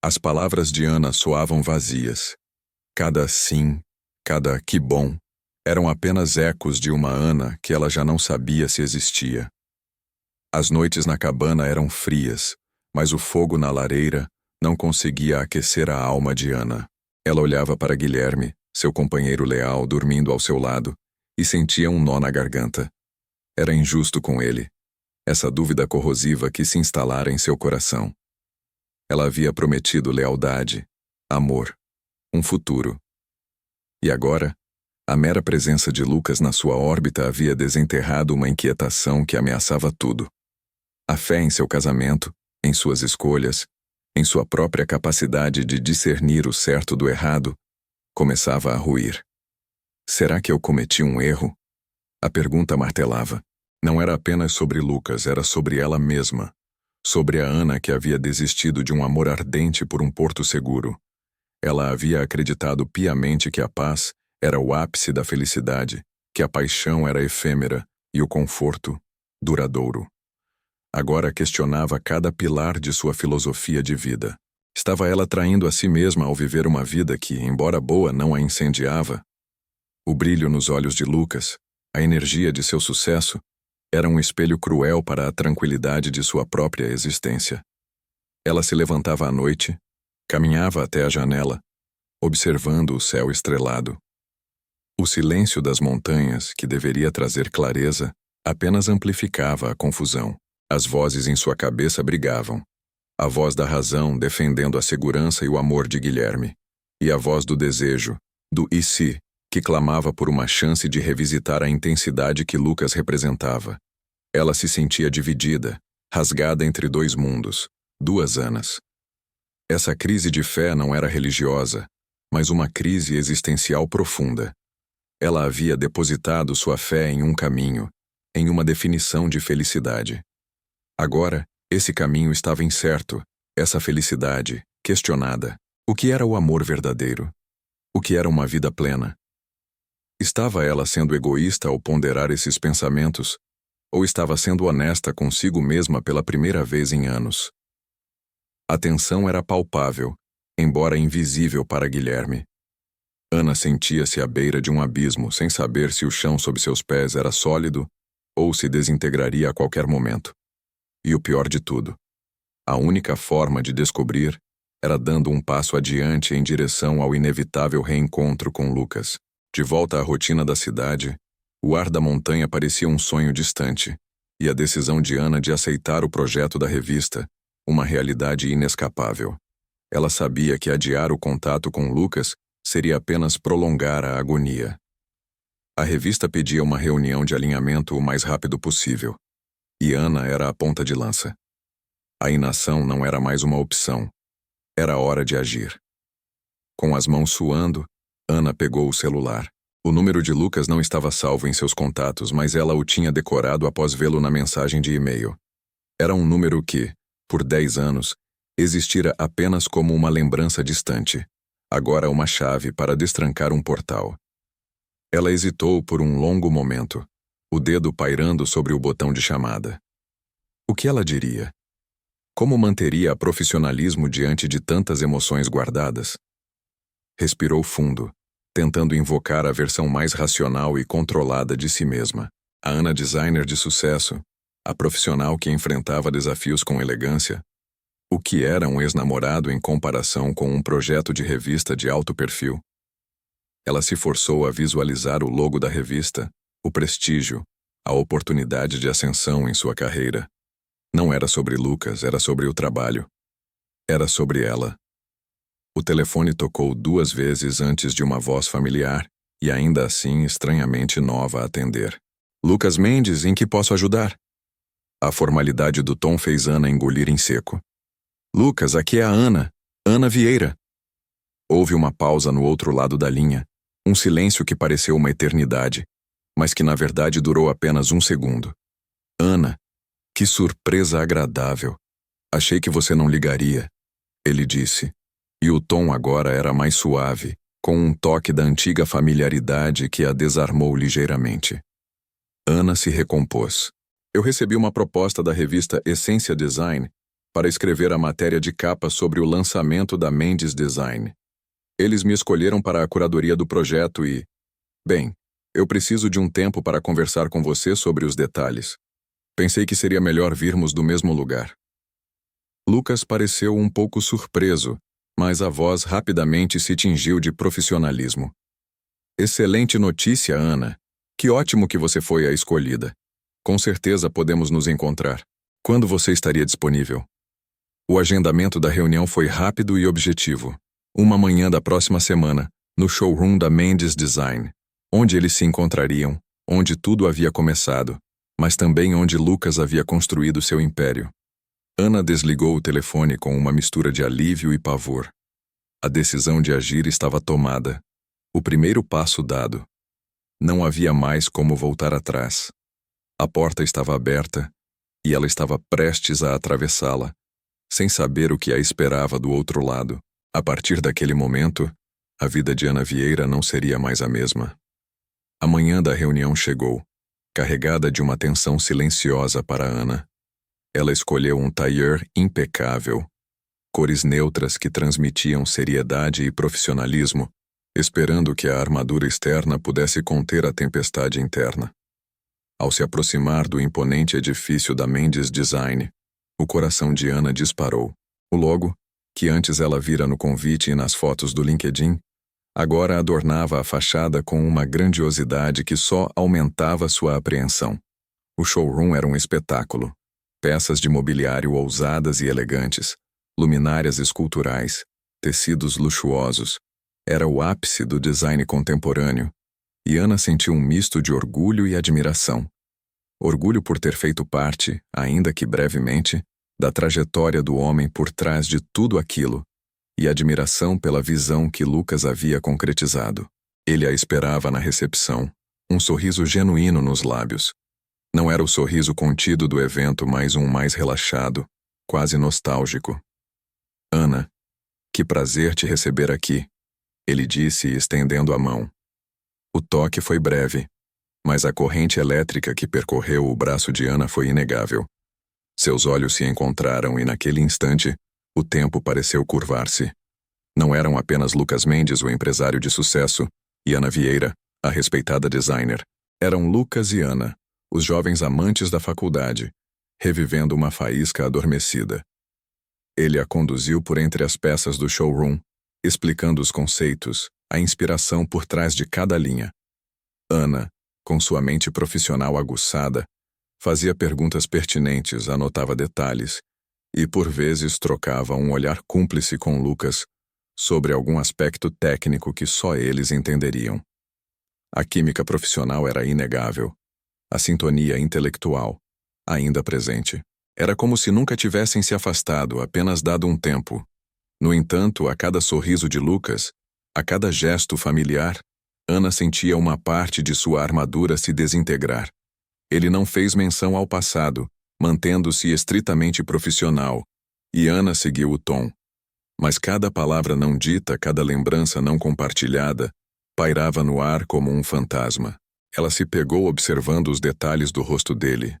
as palavras de Ana soavam vazias. Cada sim, cada que bom, eram apenas ecos de uma Ana que ela já não sabia se existia. As noites na cabana eram frias, mas o fogo na lareira não conseguia aquecer a alma de Ana. Ela olhava para Guilherme, seu companheiro leal, dormindo ao seu lado, e sentia um nó na garganta. Era injusto com ele, essa dúvida corrosiva que se instalara em seu coração. Ela havia prometido lealdade, amor, um futuro. E agora, a mera presença de Lucas na sua órbita havia desenterrado uma inquietação que ameaçava tudo. A fé em seu casamento, em suas escolhas, em sua própria capacidade de discernir o certo do errado, começava a ruir. Será que eu cometi um erro? A pergunta martelava. Não era apenas sobre Lucas, era sobre ela mesma. Sobre a Ana que havia desistido de um amor ardente por um porto seguro. Ela havia acreditado piamente que a paz era o ápice da felicidade, que a paixão era efêmera e o conforto duradouro. Agora questionava cada pilar de sua filosofia de vida. Estava ela traindo a si mesma ao viver uma vida que, embora boa, não a incendiava? O brilho nos olhos de Lucas, a energia de seu sucesso, era um espelho cruel para a tranquilidade de sua própria existência. Ela se levantava à noite, caminhava até a janela, observando o céu estrelado. O silêncio das montanhas, que deveria trazer clareza, apenas amplificava a confusão. As vozes em sua cabeça brigavam. A voz da razão defendendo a segurança e o amor de Guilherme. E a voz do desejo, do e se, que clamava por uma chance de revisitar a intensidade que Lucas representava. Ela se sentia dividida, rasgada entre dois mundos, duas Anas. Essa crise de fé não era religiosa, mas uma crise existencial profunda. Ela havia depositado sua fé em um caminho, em uma definição de felicidade. Agora, esse caminho estava incerto, essa felicidade, questionada. O que era o amor verdadeiro? O que era uma vida plena? Estava ela sendo egoísta ao ponderar esses pensamentos, ou estava sendo honesta consigo mesma pela primeira vez em anos? A tensão era palpável, embora invisível para Guilherme. Ana sentia-se à beira de um abismo, sem saber se o chão sob seus pés era sólido ou se desintegraria a qualquer momento. E o pior de tudo, a única forma de descobrir era dando um passo adiante em direção ao inevitável reencontro com Lucas. De volta à rotina da cidade, o ar da montanha parecia um sonho distante, e a decisão de Ana de aceitar o projeto da revista, uma realidade inescapável. Ela sabia que adiar o contato com Lucas seria apenas prolongar a agonia. A revista pedia uma reunião de alinhamento o mais rápido possível, e Ana era a ponta de lança. A inação não era mais uma opção. Era hora de agir. Com as mãos suando, Ana pegou o celular. O número de Lucas não estava salvo em seus contatos, mas ela o tinha decorado após vê-lo na mensagem de e-mail. Era um número que, por 10 anos, existira apenas como uma lembrança distante. Agora uma chave para destrancar um portal. Ela hesitou por um longo momento, o dedo pairando sobre o botão de chamada. O que ela diria? Como manteria profissionalismo diante de tantas emoções guardadas? Respirou fundo, tentando invocar a versão mais racional e controlada de si mesma. A Ana designer de sucesso, a profissional que enfrentava desafios com elegância. O que era um ex-namorado em comparação com um projeto de revista de alto perfil? Ela se forçou a visualizar o logo da revista, o prestígio, a oportunidade de ascensão em sua carreira. Não era sobre Lucas, era sobre o trabalho. Era sobre ela. O telefone tocou 2 vezes antes de uma voz familiar, e ainda assim estranhamente nova a atender. Lucas Mendes, em que posso ajudar? A formalidade do tom fez Ana engolir em seco. Lucas, aqui é a Ana. Ana Vieira. Houve uma pausa no outro lado da linha, um silêncio que pareceu uma eternidade, mas que na verdade durou apenas 1 segundo. Ana, que surpresa agradável. Achei que você não ligaria, ele disse. E o tom agora era mais suave, com um toque da antiga familiaridade que a desarmou ligeiramente. Ana se recompôs. Eu recebi uma proposta da revista Essência Design para escrever a matéria de capa sobre o lançamento da Mendes Design. Eles me escolheram para a curadoria do projeto e... Bem, eu preciso de um tempo para conversar com você sobre os detalhes. Pensei que seria melhor virmos do mesmo lugar. Lucas pareceu um pouco surpreso, mas a voz rapidamente se tingiu de profissionalismo. Excelente notícia, Ana. Que ótimo que você foi a escolhida. Com certeza podemos nos encontrar. Quando você estaria disponível? O agendamento da reunião foi rápido e objetivo. Uma manhã da próxima semana, no showroom da Mendes Design, onde eles se encontrariam, onde tudo havia começado, mas também onde Lucas havia construído seu império. Ana desligou o telefone com uma mistura de alívio e pavor. A decisão de agir estava tomada. O primeiro passo dado. Não havia mais como voltar atrás. A porta estava aberta e ela estava prestes a atravessá-la, sem saber o que a esperava do outro lado. A partir daquele momento, a vida de Ana Vieira não seria mais a mesma. A manhã da reunião chegou, carregada de uma tensão silenciosa para Ana. Ela escolheu um tailleur impecável, cores neutras que transmitiam seriedade e profissionalismo, esperando que a armadura externa pudesse conter a tempestade interna. Ao se aproximar do imponente edifício da Mendes Design, o coração de Ana disparou. O logo, que antes ela vira no convite e nas fotos do LinkedIn, agora adornava a fachada com uma grandiosidade que só aumentava sua apreensão. O showroom era um espetáculo. Peças de mobiliário ousadas e elegantes, luminárias esculturais, tecidos luxuosos. Era o ápice do design contemporâneo, e Ana sentiu um misto de orgulho e admiração. Orgulho por ter feito parte, ainda que brevemente, da trajetória do homem por trás de tudo aquilo, e admiração pela visão que Lucas havia concretizado. Ele a esperava na recepção, um sorriso genuíno nos lábios. Não era o sorriso contido do evento, mas um mais relaxado, quase nostálgico. Ana, que prazer te receber aqui, ele disse, estendendo a mão. O toque foi breve, mas a corrente elétrica que percorreu o braço de Ana foi inegável. Seus olhos se encontraram e, naquele instante, o tempo pareceu curvar-se. Não eram apenas Lucas Mendes, o empresário de sucesso, e Ana Vieira, a respeitada designer. Eram Lucas e Ana, os jovens amantes da faculdade, revivendo uma faísca adormecida. Ele a conduziu por entre as peças do showroom, explicando os conceitos, a inspiração por trás de cada linha. Ana, com sua mente profissional aguçada, fazia perguntas pertinentes, anotava detalhes e, por vezes, trocava um olhar cúmplice com Lucas sobre algum aspecto técnico que só eles entenderiam. A química profissional era inegável. A sintonia intelectual, ainda presente. Era como se nunca tivessem se afastado, apenas dado um tempo. No entanto, a cada sorriso de Lucas, a cada gesto familiar, Ana sentia uma parte de sua armadura se desintegrar. Ele não fez menção ao passado, mantendo-se estritamente profissional, e Ana seguiu o tom. Mas cada palavra não dita, cada lembrança não compartilhada, pairava no ar como um fantasma. Ela se pegou observando os detalhes do rosto dele,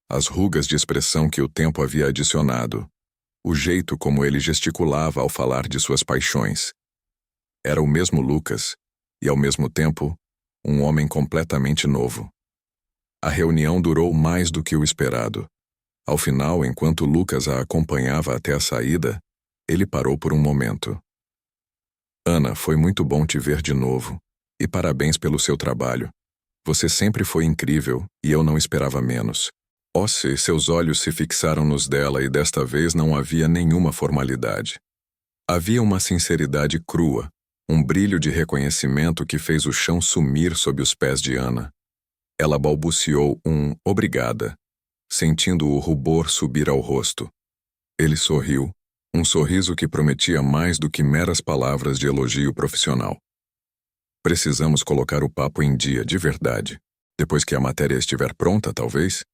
as rugas de expressão que o tempo havia adicionado, o jeito como ele gesticulava ao falar de suas paixões. Era o mesmo Lucas, e ao mesmo tempo, um homem completamente novo. A reunião durou mais do que o esperado. Ao final, enquanto Lucas a acompanhava até a saída, ele parou por um momento. Ana, foi muito bom te ver de novo, e parabéns pelo seu trabalho. Você sempre foi incrível, e eu não esperava menos. Seus olhos se fixaram nos dela e desta vez não havia nenhuma formalidade. Havia uma sinceridade crua, um brilho de reconhecimento que fez o chão sumir sob os pés de Ana. Ela balbuciou um obrigada, sentindo o rubor subir ao rosto. Ele sorriu, um sorriso que prometia mais do que meras palavras de elogio profissional. Precisamos colocar o papo em dia, de verdade. Depois que a matéria estiver pronta, talvez?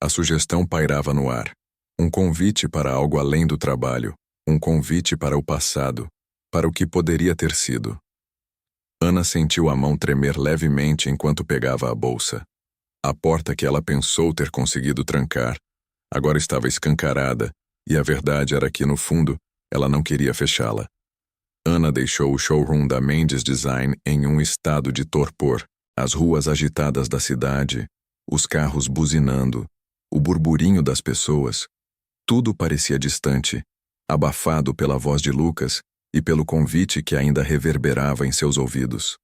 A sugestão pairava no ar. Um convite para algo além do trabalho. Um convite para o passado, para o que poderia ter sido. Ana sentiu a mão tremer levemente enquanto pegava a bolsa. A porta que ela pensou ter conseguido trancar, agora estava escancarada, e a verdade era que, no fundo, ela não queria fechá-la. Ana deixou o showroom da Mendes Design em um estado de torpor. As ruas agitadas da cidade, os carros buzinando, o burburinho das pessoas, tudo parecia distante, abafado pela voz de Lucas e pelo convite que ainda reverberava em seus ouvidos.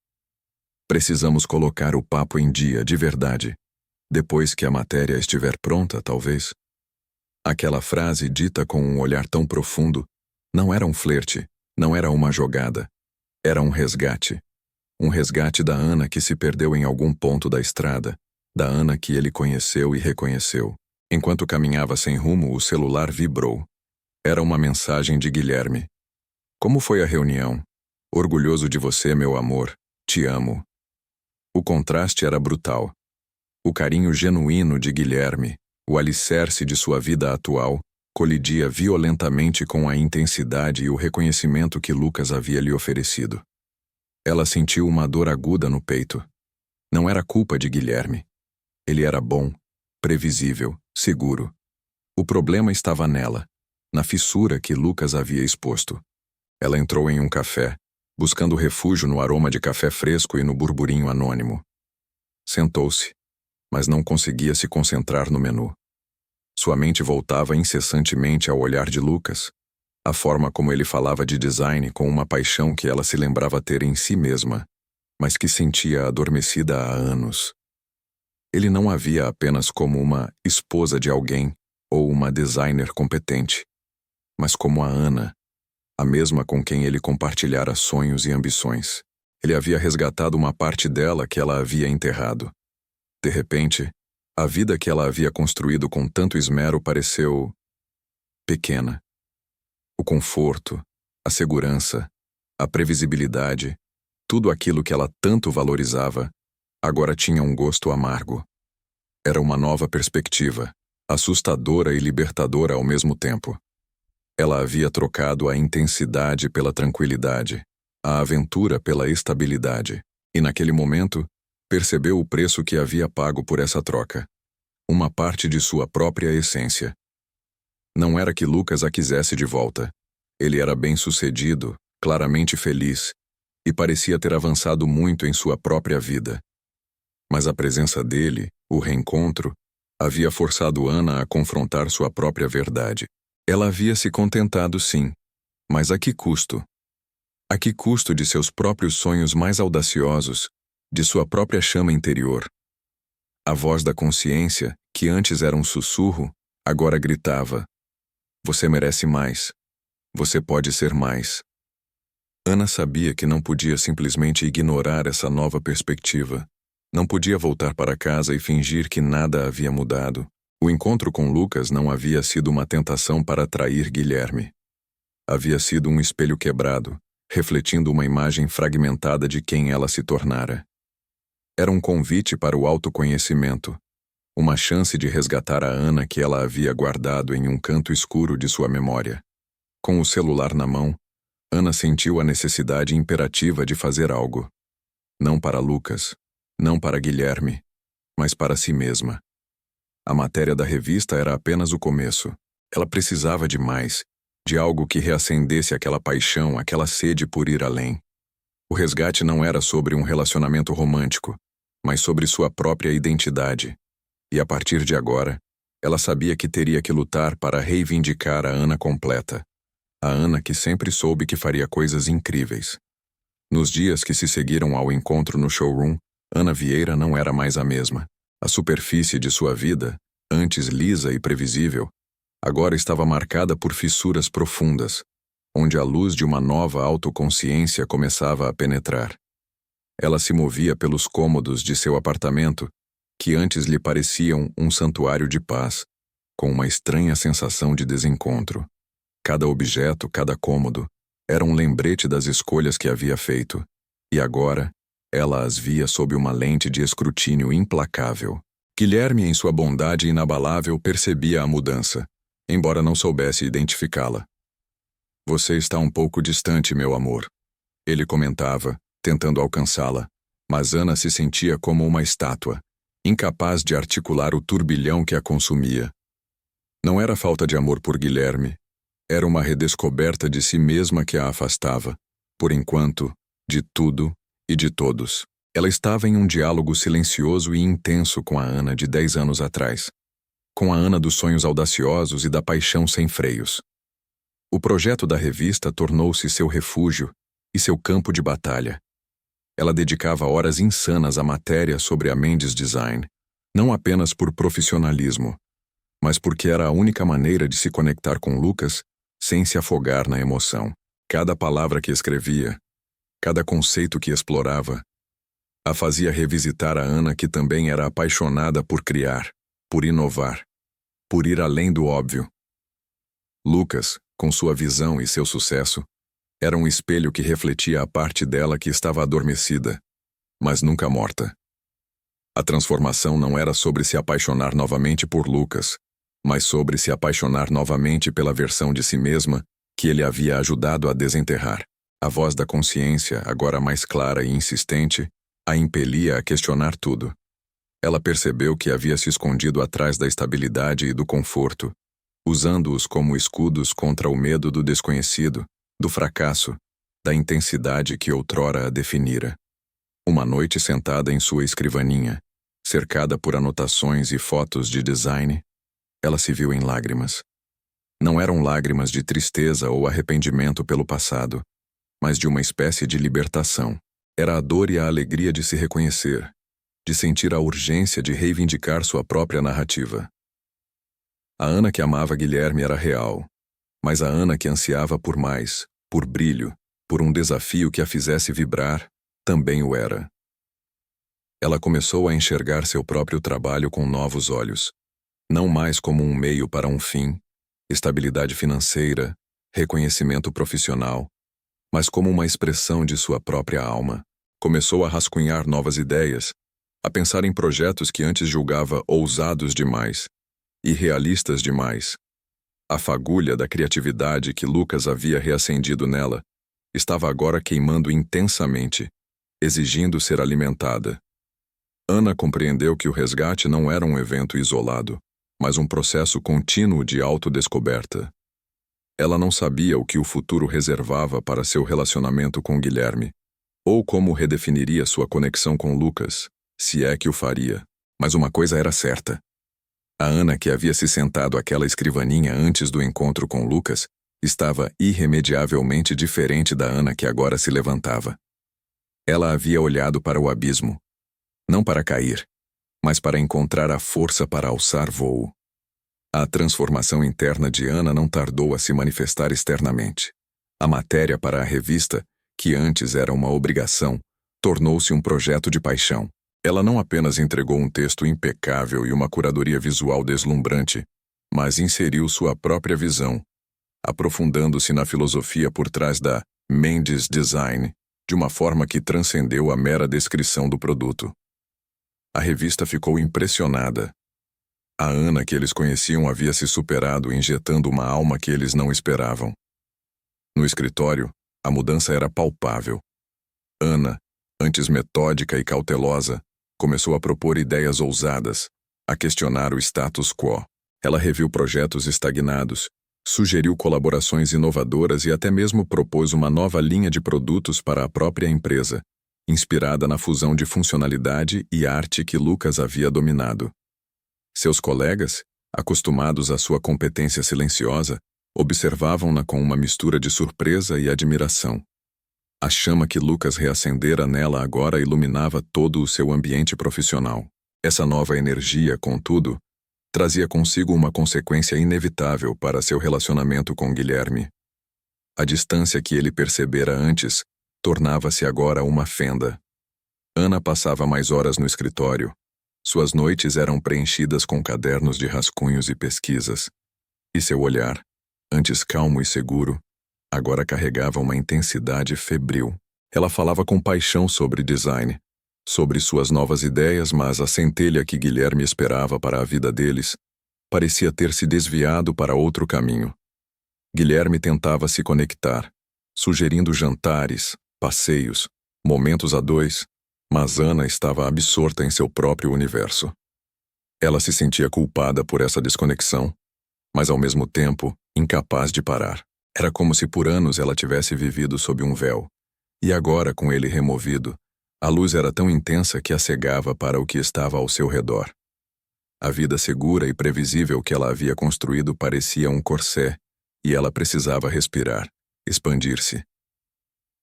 Precisamos colocar o papo em dia, de verdade. Depois que a matéria estiver pronta, talvez. Aquela frase dita com um olhar tão profundo não era um flerte, não era uma jogada. Era um resgate. Um resgate da Ana que se perdeu em algum ponto da estrada, da Ana que ele conheceu e reconheceu. Enquanto caminhava sem rumo, o celular vibrou. Era uma mensagem de Guilherme. Como foi a reunião? Orgulhoso de você, meu amor. Te amo. O contraste era brutal. O carinho genuíno de Guilherme, o alicerce de sua vida atual, colidia violentamente com a intensidade e o reconhecimento que Lucas havia lhe oferecido. Ela sentiu uma dor aguda no peito. Não era culpa de Guilherme. Ele era bom, previsível, seguro. O problema estava nela, na fissura que Lucas havia exposto. Ela entrou em um café, buscando refúgio no aroma de café fresco e no burburinho anônimo. Sentou-se, mas não conseguia se concentrar no menu. Sua mente voltava incessantemente ao olhar de Lucas, a forma como ele falava de design com uma paixão que ela se lembrava ter em si mesma, mas que sentia adormecida há anos. Ele não a via apenas como uma esposa de alguém ou uma designer competente, mas como a Ana, a mesma com quem ele compartilhara sonhos e ambições. Ele havia resgatado uma parte dela que ela havia enterrado. De repente, a vida que ela havia construído com tanto esmero pareceu pequena. O conforto, a segurança, a previsibilidade, tudo aquilo que ela tanto valorizava, agora tinha um gosto amargo. Era uma nova perspectiva, assustadora e libertadora ao mesmo tempo. Ela havia trocado a intensidade pela tranquilidade, a aventura pela estabilidade, e naquele momento, percebeu o preço que havia pago por essa troca. Uma parte de sua própria essência. Não era que Lucas a quisesse de volta. Ele era bem-sucedido, claramente feliz, e parecia ter avançado muito em sua própria vida. Mas a presença dele, o reencontro, havia forçado Ana a confrontar sua própria verdade. Ela havia se contentado, sim, mas a que custo? A que custo de seus próprios sonhos mais audaciosos, de sua própria chama interior? A voz da consciência, que antes era um sussurro, agora gritava: você merece mais. Você pode ser mais. Ana sabia que não podia simplesmente ignorar essa nova perspectiva. Não podia voltar para casa e fingir que nada havia mudado. O encontro com Lucas não havia sido uma tentação para atrair Guilherme. Havia sido um espelho quebrado, refletindo uma imagem fragmentada de quem ela se tornara. Era um convite para o autoconhecimento, uma chance de resgatar a Ana que ela havia guardado em um canto escuro de sua memória. Com o celular na mão, Ana sentiu a necessidade imperativa de fazer algo. Não para Lucas, não para Guilherme, mas para si mesma. A matéria da revista era apenas o começo. Ela precisava de mais, de algo que reacendesse aquela paixão, aquela sede por ir além. O resgate não era sobre um relacionamento romântico, mas sobre sua própria identidade. E a partir de agora, ela sabia que teria que lutar para reivindicar a Ana completa. A Ana que sempre soube que faria coisas incríveis. Nos dias que se seguiram ao encontro no showroom, Ana Vieira não era mais a mesma. A superfície de sua vida, antes lisa e previsível, agora estava marcada por fissuras profundas, onde a luz de uma nova autoconsciência começava a penetrar. Ela se movia pelos cômodos de seu apartamento, que antes lhe pareciam um santuário de paz, com uma estranha sensação de desencontro. Cada objeto, cada cômodo, era um lembrete das escolhas que havia feito, e agora ela as via sob uma lente de escrutínio implacável. Guilherme, em sua bondade inabalável, percebia a mudança, embora não soubesse identificá-la. Você está um pouco distante, meu amor. Ele comentava, tentando alcançá-la, mas Ana se sentia como uma estátua, incapaz de articular o turbilhão que a consumia. Não era falta de amor por Guilherme, era uma redescoberta de si mesma que a afastava, por enquanto, de tudo e de todos. Ela estava em um diálogo silencioso e intenso com a Ana de 10 anos atrás, com a Ana dos sonhos audaciosos e da paixão sem freios. O projeto da revista tornou-se seu refúgio e seu campo de batalha. Ela dedicava horas insanas à matéria sobre a Mendes Design, não apenas por profissionalismo, mas porque era a única maneira de se conectar com Lucas sem se afogar na emoção. Cada palavra que escrevia, cada conceito que explorava, a fazia revisitar a Ana que também era apaixonada por criar, por inovar, por ir além do óbvio. Lucas, com sua visão e seu sucesso, era um espelho que refletia a parte dela que estava adormecida, mas nunca morta. A transformação não era sobre se apaixonar novamente por Lucas, mas sobre se apaixonar novamente pela versão de si mesma que ele havia ajudado a desenterrar. A voz da consciência, agora mais clara e insistente, a impelia a questionar tudo. Ela percebeu que havia se escondido atrás da estabilidade e do conforto, usando-os como escudos contra o medo do desconhecido, do fracasso, da intensidade que outrora a definira. Uma noite sentada em sua escrivaninha, cercada por anotações e fotos de design, ela se viu em lágrimas. Não eram lágrimas de tristeza ou arrependimento pelo passado, mas de uma espécie de libertação. Era a dor e a alegria de se reconhecer, de sentir a urgência de reivindicar sua própria narrativa. A Ana que amava Guilherme era real, mas a Ana que ansiava por mais, por brilho, por um desafio que a fizesse vibrar, também o era. Ela começou a enxergar seu próprio trabalho com novos olhos, não mais como um meio para um fim, estabilidade financeira, reconhecimento profissional, mas como uma expressão de sua própria alma. Começou a rascunhar novas ideias, a pensar em projetos que antes julgava ousados demais, irrealistas demais. A fagulha da criatividade que Lucas havia reacendido nela estava agora queimando intensamente, exigindo ser alimentada. Ana compreendeu que o resgate não era um evento isolado, mas um processo contínuo de autodescoberta. Ela não sabia o que o futuro reservava para seu relacionamento com Guilherme, ou como redefiniria sua conexão com Lucas, se é que o faria. Mas uma coisa era certa. A Ana que havia se sentado àquela escrivaninha antes do encontro com Lucas estava irremediavelmente diferente da Ana que agora se levantava. Ela havia olhado para o abismo, não para cair, mas para encontrar a força para alçar voo. A transformação interna de Ana não tardou a se manifestar externamente. A matéria para a revista, que antes era uma obrigação, tornou-se um projeto de paixão. Ela não apenas entregou um texto impecável e uma curadoria visual deslumbrante, mas inseriu sua própria visão, aprofundando-se na filosofia por trás da Mendes Design, de uma forma que transcendeu a mera descrição do produto. A revista ficou impressionada. A Ana que eles conheciam havia se superado injetando uma alma que eles não esperavam. No escritório, a mudança era palpável. Ana, antes metódica e cautelosa, começou a propor ideias ousadas, a questionar o status quo. Ela reviu projetos estagnados, sugeriu colaborações inovadoras e até mesmo propôs uma nova linha de produtos para a própria empresa, inspirada na fusão de funcionalidade e arte que Lucas havia dominado. Seus colegas, acostumados à sua competência silenciosa, observavam-na com uma mistura de surpresa e admiração. A chama que Lucas reacendera nela agora iluminava todo o seu ambiente profissional. Essa nova energia, contudo, trazia consigo uma consequência inevitável para seu relacionamento com Guilherme. A distância que ele percebera antes tornava-se agora uma fenda. Ana passava mais horas no escritório. Suas noites eram preenchidas com cadernos de rascunhos e pesquisas. E seu olhar, antes calmo e seguro, agora carregava uma intensidade febril. Ela falava com paixão sobre design, sobre suas novas ideias, mas a centelha que Guilherme esperava para a vida deles parecia ter se desviado para outro caminho. Guilherme tentava se conectar, sugerindo jantares, passeios, momentos a dois, mas Ana estava absorta em seu próprio universo. Ela se sentia culpada por essa desconexão, mas ao mesmo tempo incapaz de parar. Era como se por anos ela tivesse vivido sob um véu, e agora, com ele removido, a luz era tão intensa que a cegava para o que estava ao seu redor. A vida segura e previsível que ela havia construído parecia um corset, e ela precisava respirar, expandir-se.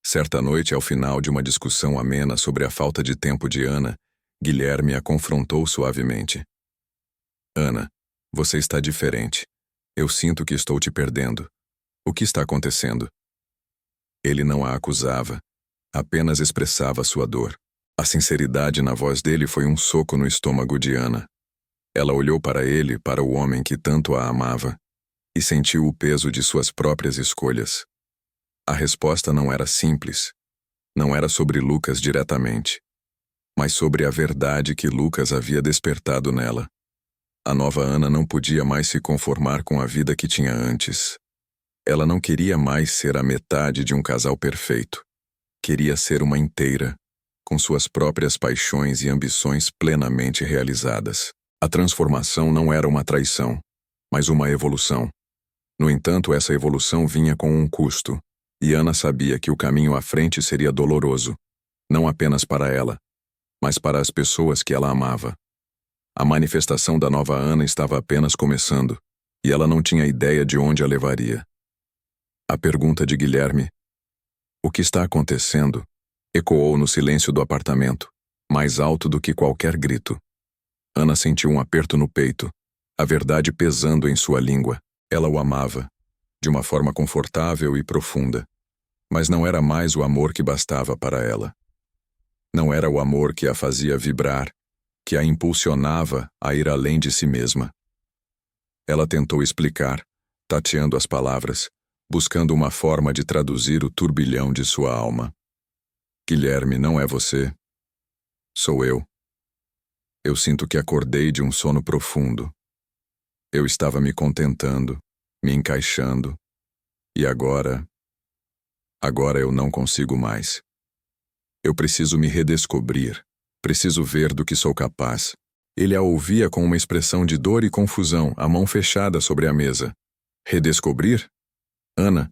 Certa noite, ao final de uma discussão amena sobre a falta de tempo de Ana, Guilherme a confrontou suavemente. Ana, Você está diferente. Eu sinto que estou te perdendo. O que está acontecendo? Ele não a acusava, apenas expressava sua dor. A sinceridade na voz dele foi um soco no estômago de Ana. Ela olhou para ele, para o homem que tanto a amava, e sentiu o peso de suas próprias escolhas. A resposta não era simples. Não era sobre Lucas diretamente, mas sobre a verdade que Lucas havia despertado nela. A nova Ana não podia mais se conformar com a vida que tinha antes. Ela não queria mais ser a metade de um casal perfeito. Queria ser uma inteira, com suas próprias paixões e ambições plenamente realizadas. A transformação não era uma traição, mas uma evolução. No entanto, essa evolução vinha com um custo, e Ana sabia que o caminho à frente seria doloroso, não apenas para ela, mas para as pessoas que ela amava. A manifestação da nova Ana estava apenas começando, e ela não tinha ideia de onde a levaria. A pergunta de Guilherme, "O que está acontecendo?", ecoou no silêncio do apartamento, mais alto do que qualquer grito. Ana sentiu um aperto no peito, a verdade pesando em sua língua. Ela o amava, de uma forma confortável e profunda, mas não era mais o amor que bastava para ela. Não era o amor que a fazia vibrar, que a impulsionava a ir além de si mesma. Ela tentou explicar, tateando as palavras, buscando uma forma de traduzir o turbilhão de sua alma. "Guilherme, não é você. Sou eu. Eu sinto que acordei de um sono profundo. Eu estava me contentando, me encaixando, e agora eu não consigo mais. Eu preciso me redescobrir, preciso ver do que sou capaz." Ele a ouvia com uma expressão de dor e confusão, a mão fechada sobre a mesa. "Redescobrir? Ana,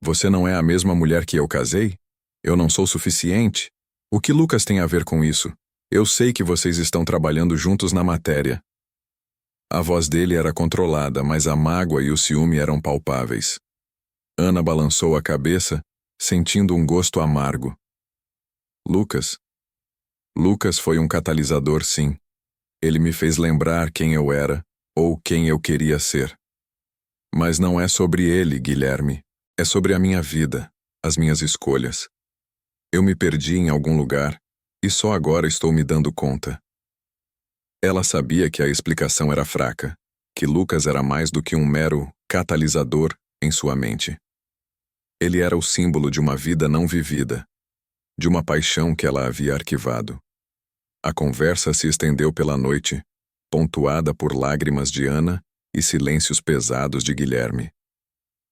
você não é a mesma mulher que eu casei? Eu não sou suficiente? O que Lucas tem a ver com isso? Eu sei que vocês estão trabalhando juntos na matéria." A voz dele era controlada, mas a mágoa e o ciúme eram palpáveis. Ana balançou a cabeça, sentindo um gosto amargo. Lucas foi um catalisador, sim. Ele me fez lembrar quem eu era, ou quem eu queria ser. Mas não é sobre ele, Guilherme. É sobre a minha vida, as minhas escolhas. Eu me perdi em algum lugar, e só agora estou me dando conta. Ela sabia que a explicação era fraca, que Lucas era mais do que um mero catalisador em sua mente. Ele era o símbolo de uma vida não vivida, de uma paixão que ela havia arquivado. A conversa se estendeu pela noite, pontuada por lágrimas de Ana e silêncios pesados de Guilherme.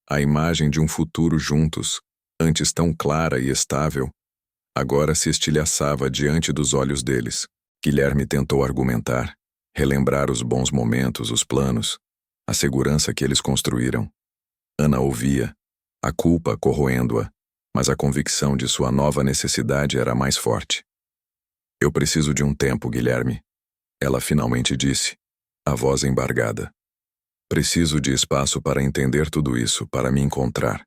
A imagem de um futuro juntos, antes tão clara e estável, agora se estilhaçava diante dos olhos deles. Guilherme tentou argumentar, relembrar os bons momentos, os planos, a segurança que eles construíram. Ana ouvia, a culpa corroendo-a, mas a convicção de sua nova necessidade era mais forte. "Eu preciso de um tempo, Guilherme", ela finalmente disse, a voz embargada. "Preciso de espaço para entender tudo isso, para me encontrar."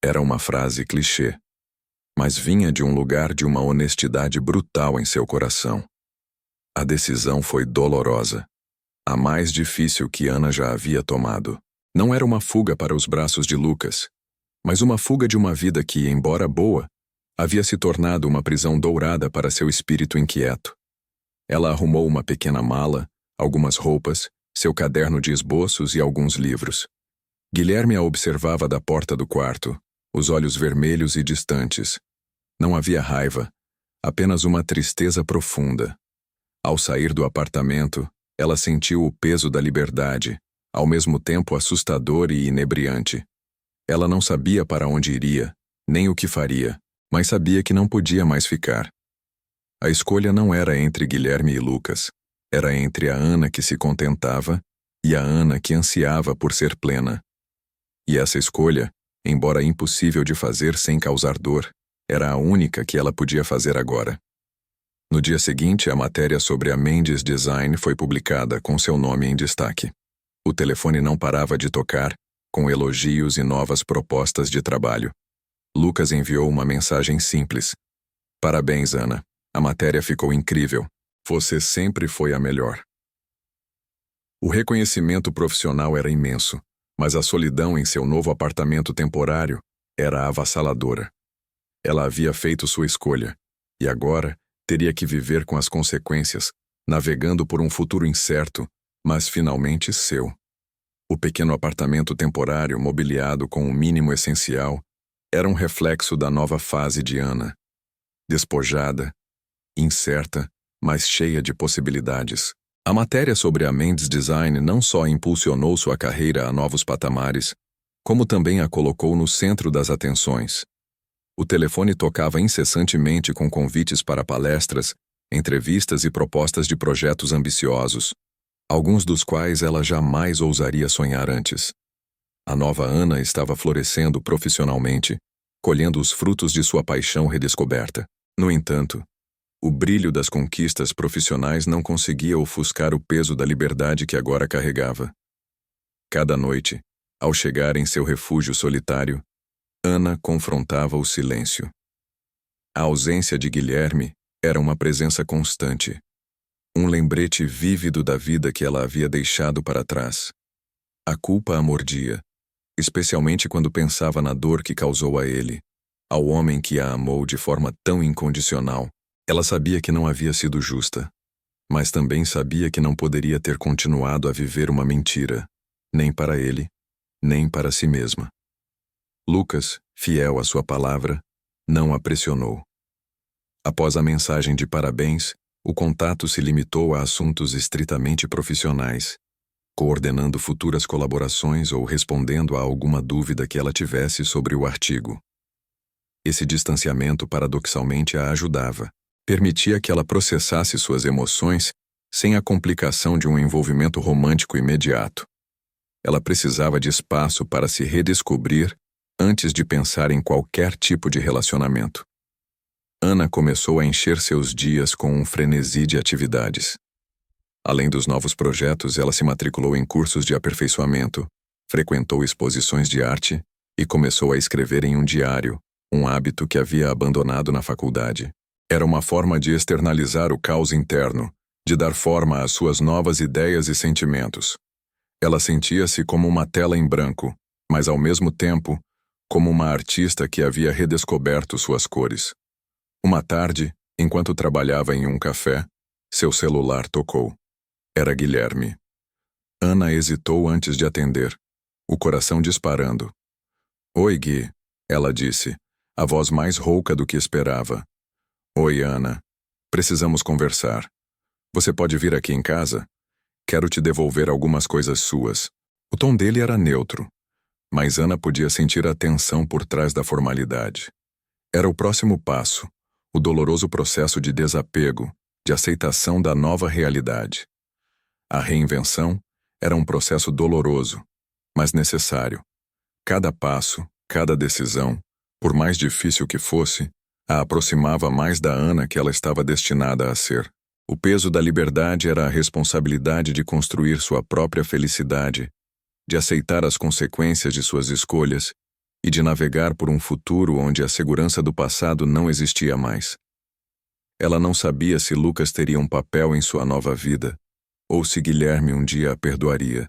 Era uma frase clichê, mas vinha de um lugar de uma honestidade brutal em seu coração. A decisão foi dolorosa, a mais difícil que Ana já havia tomado. Não era uma fuga para os braços de Lucas, mas uma fuga de uma vida que, embora boa, havia se tornado uma prisão dourada para seu espírito inquieto. Ela arrumou uma pequena mala, algumas roupas, seu caderno de esboços e alguns livros. Guilherme a observava da porta do quarto, os olhos vermelhos e distantes. Não havia raiva, apenas uma tristeza profunda. Ao sair do apartamento, ela sentiu o peso da liberdade, ao mesmo tempo assustador e inebriante. Ela não sabia para onde iria, nem o que faria, mas sabia que não podia mais ficar. A escolha não era entre Guilherme e Lucas, era entre a Ana que se contentava e a Ana que ansiava por ser plena. E essa escolha, embora impossível de fazer sem causar dor, era a única que ela podia fazer agora. No dia seguinte, a matéria sobre a Mendes Design foi publicada com seu nome em destaque. O telefone não parava de tocar, com elogios e novas propostas de trabalho. Lucas enviou uma mensagem simples. "Parabéns, Ana. A matéria ficou incrível. Você sempre foi a melhor." O reconhecimento profissional era imenso, mas a solidão em seu novo apartamento temporário era avassaladora. Ela havia feito sua escolha, e agora teria que viver com as consequências, navegando por um futuro incerto, mas finalmente seu. O pequeno apartamento temporário, mobiliado com o mínimo essencial, era um reflexo da nova fase de Ana. Despojada, incerta, mas cheia de possibilidades. A matéria sobre a Mendes Design não só impulsionou sua carreira a novos patamares, como também a colocou no centro das atenções. O telefone tocava incessantemente com convites para palestras, entrevistas e propostas de projetos ambiciosos, alguns dos quais ela jamais ousaria sonhar antes. A nova Ana estava florescendo profissionalmente, colhendo os frutos de sua paixão redescoberta. No entanto, o brilho das conquistas profissionais não conseguia ofuscar o peso da liberdade que agora carregava. Cada noite, ao chegar em seu refúgio solitário, Ana confrontava o silêncio. A ausência de Guilherme era uma presença constante, um lembrete vívido da vida que ela havia deixado para trás. A culpa a mordia, especialmente quando pensava na dor que causou a ele, ao homem que a amou de forma tão incondicional. Ela sabia que não havia sido justa, mas também sabia que não poderia ter continuado a viver uma mentira, nem para ele, nem para si mesma. Lucas, fiel à sua palavra, não a pressionou. Após a mensagem de parabéns, o contato se limitou a assuntos estritamente profissionais, coordenando futuras colaborações ou respondendo a alguma dúvida que ela tivesse sobre o artigo. Esse distanciamento paradoxalmente a ajudava. Permitia que ela processasse suas emoções sem a complicação de um envolvimento romântico imediato. Ela precisava de espaço para se redescobrir antes de pensar em qualquer tipo de relacionamento. Ana começou a encher seus dias com um frenesi de atividades. Além dos novos projetos, ela se matriculou em cursos de aperfeiçoamento, frequentou exposições de arte e começou a escrever em um diário, um hábito que havia abandonado na faculdade. Era uma forma de externalizar o caos interno, de dar forma às suas novas ideias e sentimentos. Ela sentia-se como uma tela em branco, mas ao mesmo tempo, como uma artista que havia redescoberto suas cores. Uma tarde, enquanto trabalhava em um café, seu celular tocou. Era Guilherme. Ana hesitou antes de atender, o coração disparando. "Oi, Gui", ela disse, a voz mais rouca do que esperava. "Oi, Ana. Precisamos conversar. Você pode vir aqui em casa? Quero te devolver algumas coisas suas." O tom dele era neutro, mas Ana podia sentir a tensão por trás da formalidade. Era o próximo passo, o doloroso processo de desapego, de aceitação da nova realidade. A reinvenção era um processo doloroso, mas necessário. Cada passo, cada decisão, por mais difícil que fosse, a aproximava mais da Ana que ela estava destinada a ser. O peso da liberdade era a responsabilidade de construir sua própria felicidade, de aceitar as consequências de suas escolhas e de navegar por um futuro onde a segurança do passado não existia mais. Ela não sabia se Lucas teria um papel em sua nova vida, ou se Guilherme um dia a perdoaria.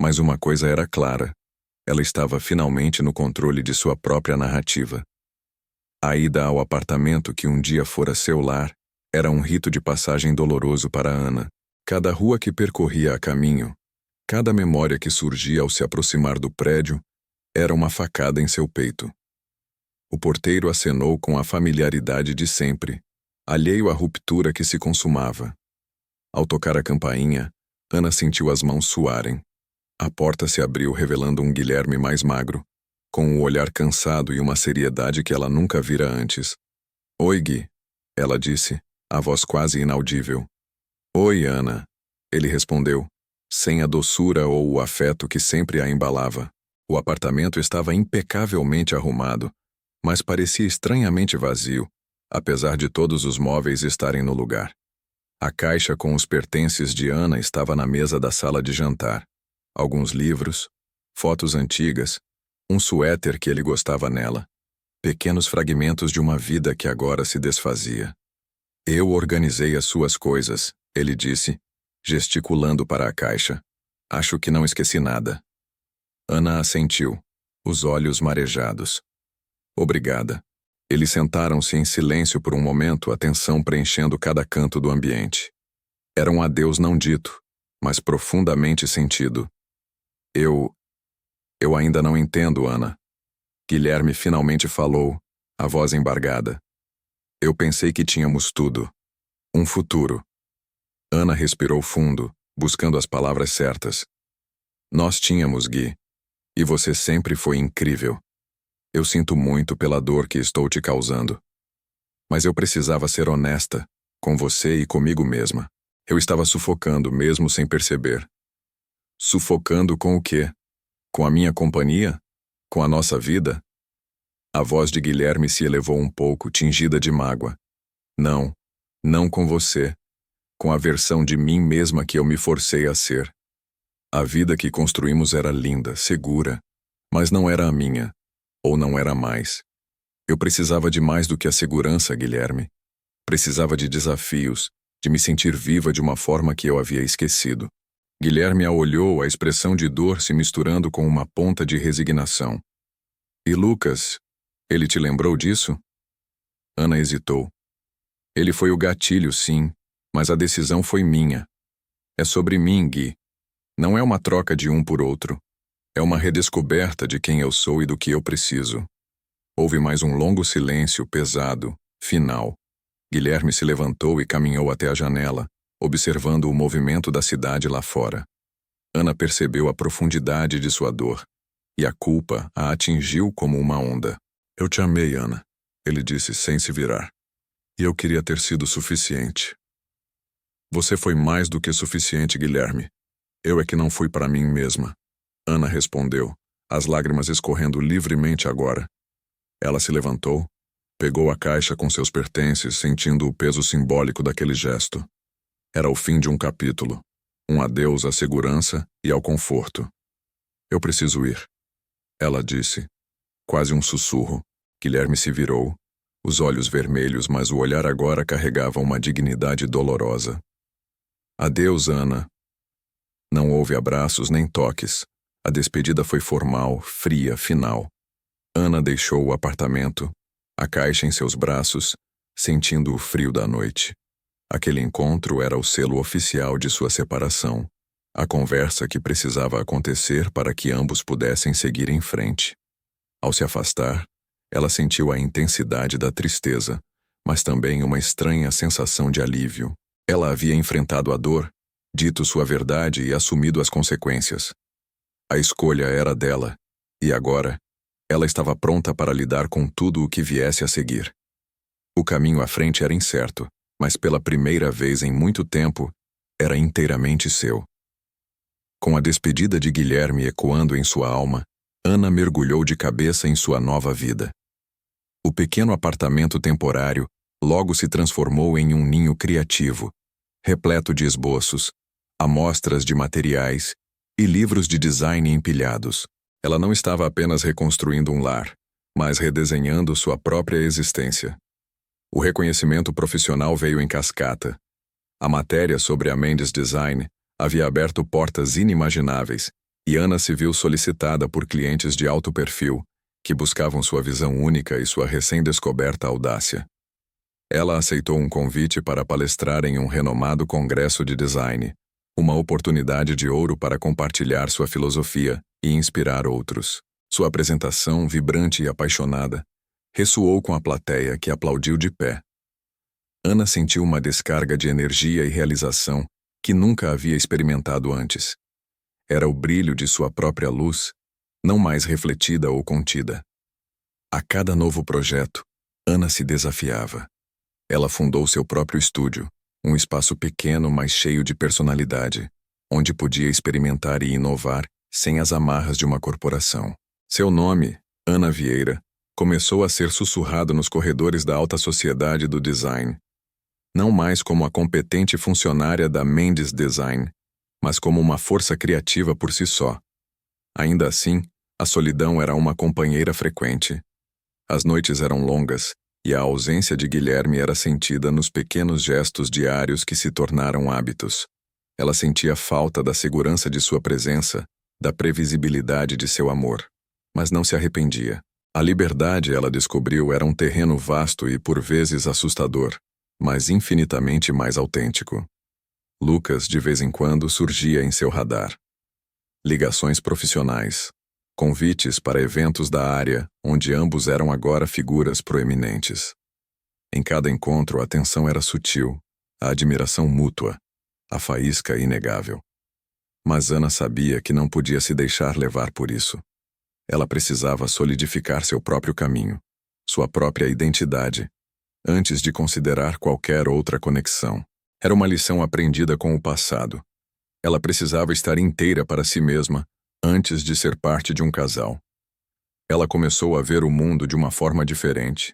Mas uma coisa era clara: ela estava finalmente no controle de sua própria narrativa. A ida ao apartamento que um dia fora seu lar era um rito de passagem doloroso para Ana. Cada rua que percorria a caminho, cada memória que surgia ao se aproximar do prédio, era uma facada em seu peito. O porteiro acenou com a familiaridade de sempre, alheio à ruptura que se consumava. Ao tocar a campainha, Ana sentiu as mãos suarem. A porta se abriu revelando um Guilherme mais magro, com um olhar cansado e uma seriedade que ela nunca vira antes. "Oi, Gui", ela disse, a voz quase inaudível. "Oi, Ana", ele respondeu, sem a doçura ou o afeto que sempre a embalava. O apartamento estava impecavelmente arrumado, mas parecia estranhamente vazio, apesar de todos os móveis estarem no lugar. A caixa com os pertences de Ana estava na mesa da sala de jantar. Alguns livros, fotos antigas, um suéter que ele gostava nela, pequenos fragmentos de uma vida que agora se desfazia. "Eu organizei as suas coisas", ele disse, gesticulando para a caixa. Acho que não esqueci nada. Ana assentiu, os olhos marejados. Obrigada. Eles sentaram-se em silêncio por um momento, a tensão preenchendo cada canto do ambiente. Era um adeus não dito, mas profundamente sentido. Eu ainda não entendo, Ana. Guilherme finalmente falou, a voz embargada. Eu pensei que tínhamos tudo. Um futuro. Ana respirou fundo, buscando as palavras certas. Nós tínhamos, Gui. E você sempre foi incrível. Eu sinto muito pela dor que estou te causando. Mas eu precisava ser honesta, com você e comigo mesma. Eu estava sufocando, mesmo sem perceber. Sufocando com o quê? Com a minha companhia? Com a nossa vida? A voz de Guilherme se elevou um pouco, tingida de mágoa. Não, não com você. Com a versão de mim mesma que eu me forcei a ser. A vida que construímos era linda, segura, mas não era a minha, ou não era mais. Eu precisava de mais do que a segurança, Guilherme. Precisava de desafios, de me sentir viva de uma forma que eu havia esquecido. Guilherme a olhou, a expressão de dor se misturando com uma ponta de resignação. E Lucas, ele te lembrou disso? Ana hesitou. Ele foi o gatilho, sim, mas a decisão foi minha. É sobre mim, Gui. Não é uma troca de um por outro. É uma redescoberta de quem eu sou e do que eu preciso. Houve mais um longo silêncio, pesado, final. Guilherme se levantou e caminhou até a janela, observando o movimento da cidade lá fora. Ana percebeu a profundidade de sua dor, e a culpa a atingiu como uma onda. Eu te amei, Ana, ele disse sem se virar. E eu queria ter sido suficiente. Você foi mais do que suficiente, Guilherme. Eu é que não fui para mim mesma. Ana respondeu, as lágrimas escorrendo livremente agora. Ela se levantou, pegou a caixa com seus pertences, sentindo o peso simbólico daquele gesto. Era o fim de um capítulo, um adeus à segurança e ao conforto. Eu preciso ir, ela disse, quase um sussurro. Guilherme se virou, os olhos vermelhos, mas o olhar agora carregava uma dignidade dolorosa. Adeus, Ana. Não houve abraços nem toques. A despedida foi formal, fria, final. Ana deixou o apartamento, a caixa em seus braços, sentindo o frio da noite. Aquele encontro era o selo oficial de sua separação, a conversa que precisava acontecer para que ambos pudessem seguir em frente. Ao se afastar, ela sentiu a intensidade da tristeza, mas também uma estranha sensação de alívio. Ela havia enfrentado a dor, dito sua verdade e assumido as consequências. A escolha era dela, e agora, ela estava pronta para lidar com tudo o que viesse a seguir. O caminho à frente era incerto, mas pela primeira vez em muito tempo, era inteiramente seu. Com a despedida de Guilherme ecoando em sua alma, Ana mergulhou de cabeça em sua nova vida. O pequeno apartamento temporário logo se transformou em um ninho criativo, repleto de esboços, amostras de materiais e livros de design empilhados. Ela não estava apenas reconstruindo um lar, mas redesenhando sua própria existência. O reconhecimento profissional veio em cascata. A matéria sobre a Mendes Design havia aberto portas inimagináveis, e Ana se viu solicitada por clientes de alto perfil, que buscavam sua visão única e sua recém-descoberta audácia. Ela aceitou um convite para palestrar em um renomado congresso de design, uma oportunidade de ouro para compartilhar sua filosofia e inspirar outros. Sua apresentação, vibrante e apaixonada, ressoou com a plateia que aplaudiu de pé. Ana sentiu uma descarga de energia e realização que nunca havia experimentado antes. Era o brilho de sua própria luz, não mais refletida ou contida. A cada novo projeto, Ana se desafiava. Ela fundou seu próprio estúdio, um espaço pequeno, mas cheio de personalidade, onde podia experimentar e inovar sem as amarras de uma corporação. Seu nome, Ana Vieira, começou a ser sussurrado nos corredores da alta sociedade do design. Não mais como a competente funcionária da Mendes Design, mas como uma força criativa por si só. Ainda assim, a solidão era uma companheira frequente. As noites eram longas, e a ausência de Guilherme era sentida nos pequenos gestos diários que se tornaram hábitos. Ela sentia falta da segurança de sua presença, da previsibilidade de seu amor, mas não se arrependia. A liberdade, ela descobriu, era um terreno vasto e por vezes assustador, mas infinitamente mais autêntico. Lucas, de vez em quando, surgia em seu radar. Ligações profissionais, convites para eventos da área, onde ambos eram agora figuras proeminentes. Em cada encontro, a tensão era sutil, a admiração mútua, a faísca inegável. Mas Ana sabia que não podia se deixar levar por isso. Ela precisava solidificar seu próprio caminho, sua própria identidade, antes de considerar qualquer outra conexão. Era uma lição aprendida com o passado. Ela precisava estar inteira para si mesma antes de ser parte de um casal. Ela começou a ver o mundo de uma forma diferente.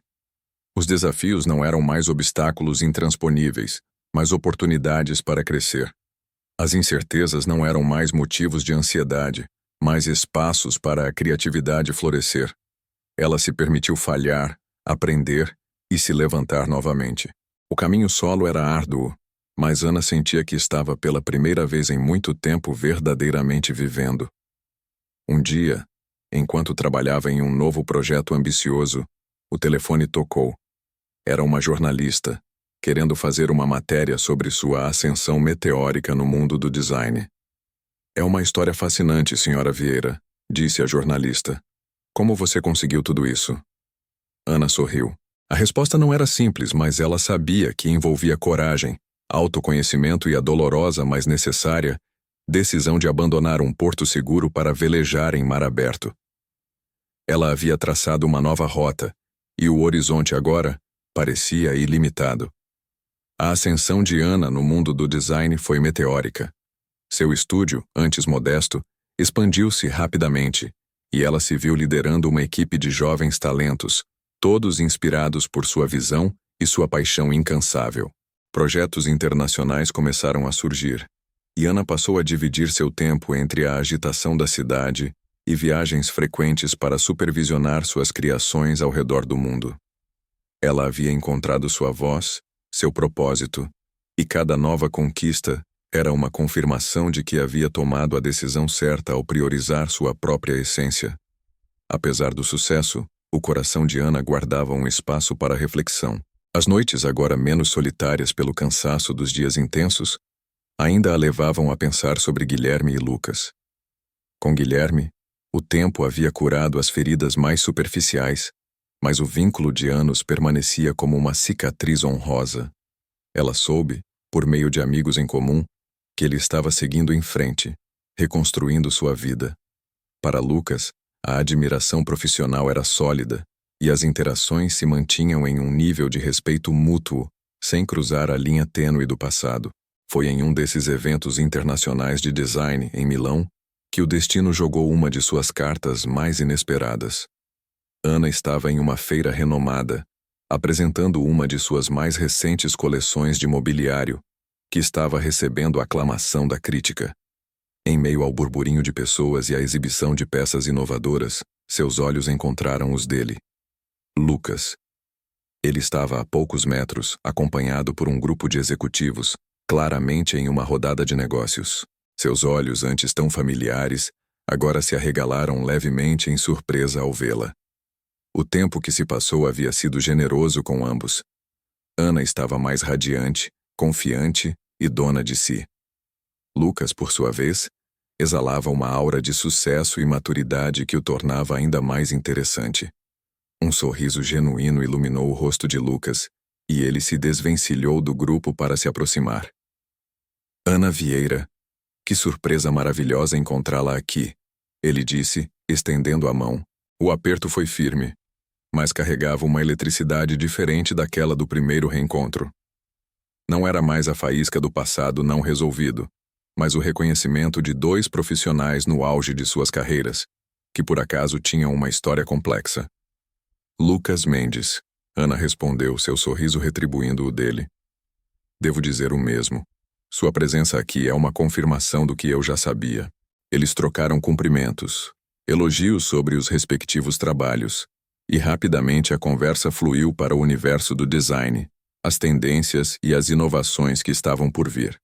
Os desafios não eram mais obstáculos intransponíveis, mas oportunidades para crescer. As incertezas não eram mais motivos de ansiedade, mas espaços para a criatividade florescer. Ela se permitiu falhar, aprender e se levantar novamente. O caminho solo era árduo, mas Ana sentia que estava pela primeira vez em muito tempo verdadeiramente vivendo. Um dia, enquanto trabalhava em um novo projeto ambicioso, o telefone tocou. Era uma jornalista, querendo fazer uma matéria sobre sua ascensão meteórica no mundo do design. "É uma história fascinante, Sra. Vieira", disse a jornalista. "Como você conseguiu tudo isso?" Ana sorriu. A resposta não era simples, mas ela sabia que envolvia coragem, autoconhecimento e a dolorosa, mas necessária, decisão de abandonar um porto seguro para velejar em mar aberto. Ela havia traçado uma nova rota, e o horizonte agora parecia ilimitado. A ascensão de Ana no mundo do design foi meteórica. Seu estúdio, antes modesto, expandiu-se rapidamente, e ela se viu liderando uma equipe de jovens talentos, todos inspirados por sua visão e sua paixão incansável. Projetos internacionais começaram a surgir, e Ana passou a dividir seu tempo entre a agitação da cidade e viagens frequentes para supervisionar suas criações ao redor do mundo. Ela havia encontrado sua voz, seu propósito, e cada nova conquista era uma confirmação de que havia tomado a decisão certa ao priorizar sua própria essência. Apesar do sucesso, o coração de Ana guardava um espaço para reflexão. As noites, agora menos solitárias pelo cansaço dos dias intensos, ainda a levavam a pensar sobre Guilherme e Lucas. Com Guilherme, o tempo havia curado as feridas mais superficiais, mas o vínculo de anos permanecia como uma cicatriz honrosa. Ela soube, por meio de amigos em comum, que ele estava seguindo em frente, reconstruindo sua vida. Para Lucas, a admiração profissional era sólida, e as interações se mantinham em um nível de respeito mútuo, sem cruzar a linha tênue do passado. Foi em um desses eventos internacionais de design, em Milão, que o destino jogou uma de suas cartas mais inesperadas. Ana estava em uma feira renomada, apresentando uma de suas mais recentes coleções de mobiliário, que estava recebendo a aclamação da crítica. Em meio ao burburinho de pessoas e à exibição de peças inovadoras, seus olhos encontraram os dele. Lucas. Ele estava a poucos metros, acompanhado por um grupo de executivos, claramente em uma rodada de negócios. Seus olhos, antes tão familiares, agora se arregalaram levemente em surpresa ao vê-la. O tempo que se passou havia sido generoso com ambos. Ana estava mais radiante, confiante e dona de si. Lucas, por sua vez, exalava uma aura de sucesso e maturidade que o tornava ainda mais interessante. Um sorriso genuíno iluminou o rosto de Lucas, e ele se desvencilhou do grupo para se aproximar. "Ana Vieira, que surpresa maravilhosa encontrá-la aqui", ele disse, estendendo a mão. O aperto foi firme, mas carregava uma eletricidade diferente daquela do primeiro reencontro. Não era mais a faísca do passado não resolvido, mas o reconhecimento de dois profissionais no auge de suas carreiras, que por acaso tinham uma história complexa. "Lucas Mendes", Ana respondeu, seu sorriso retribuindo o dele. "Devo dizer o mesmo. Sua presença aqui é uma confirmação do que eu já sabia." Eles trocaram cumprimentos, elogios sobre os respectivos trabalhos, e rapidamente a conversa fluiu para o universo do design, as tendências e as inovações que estavam por vir.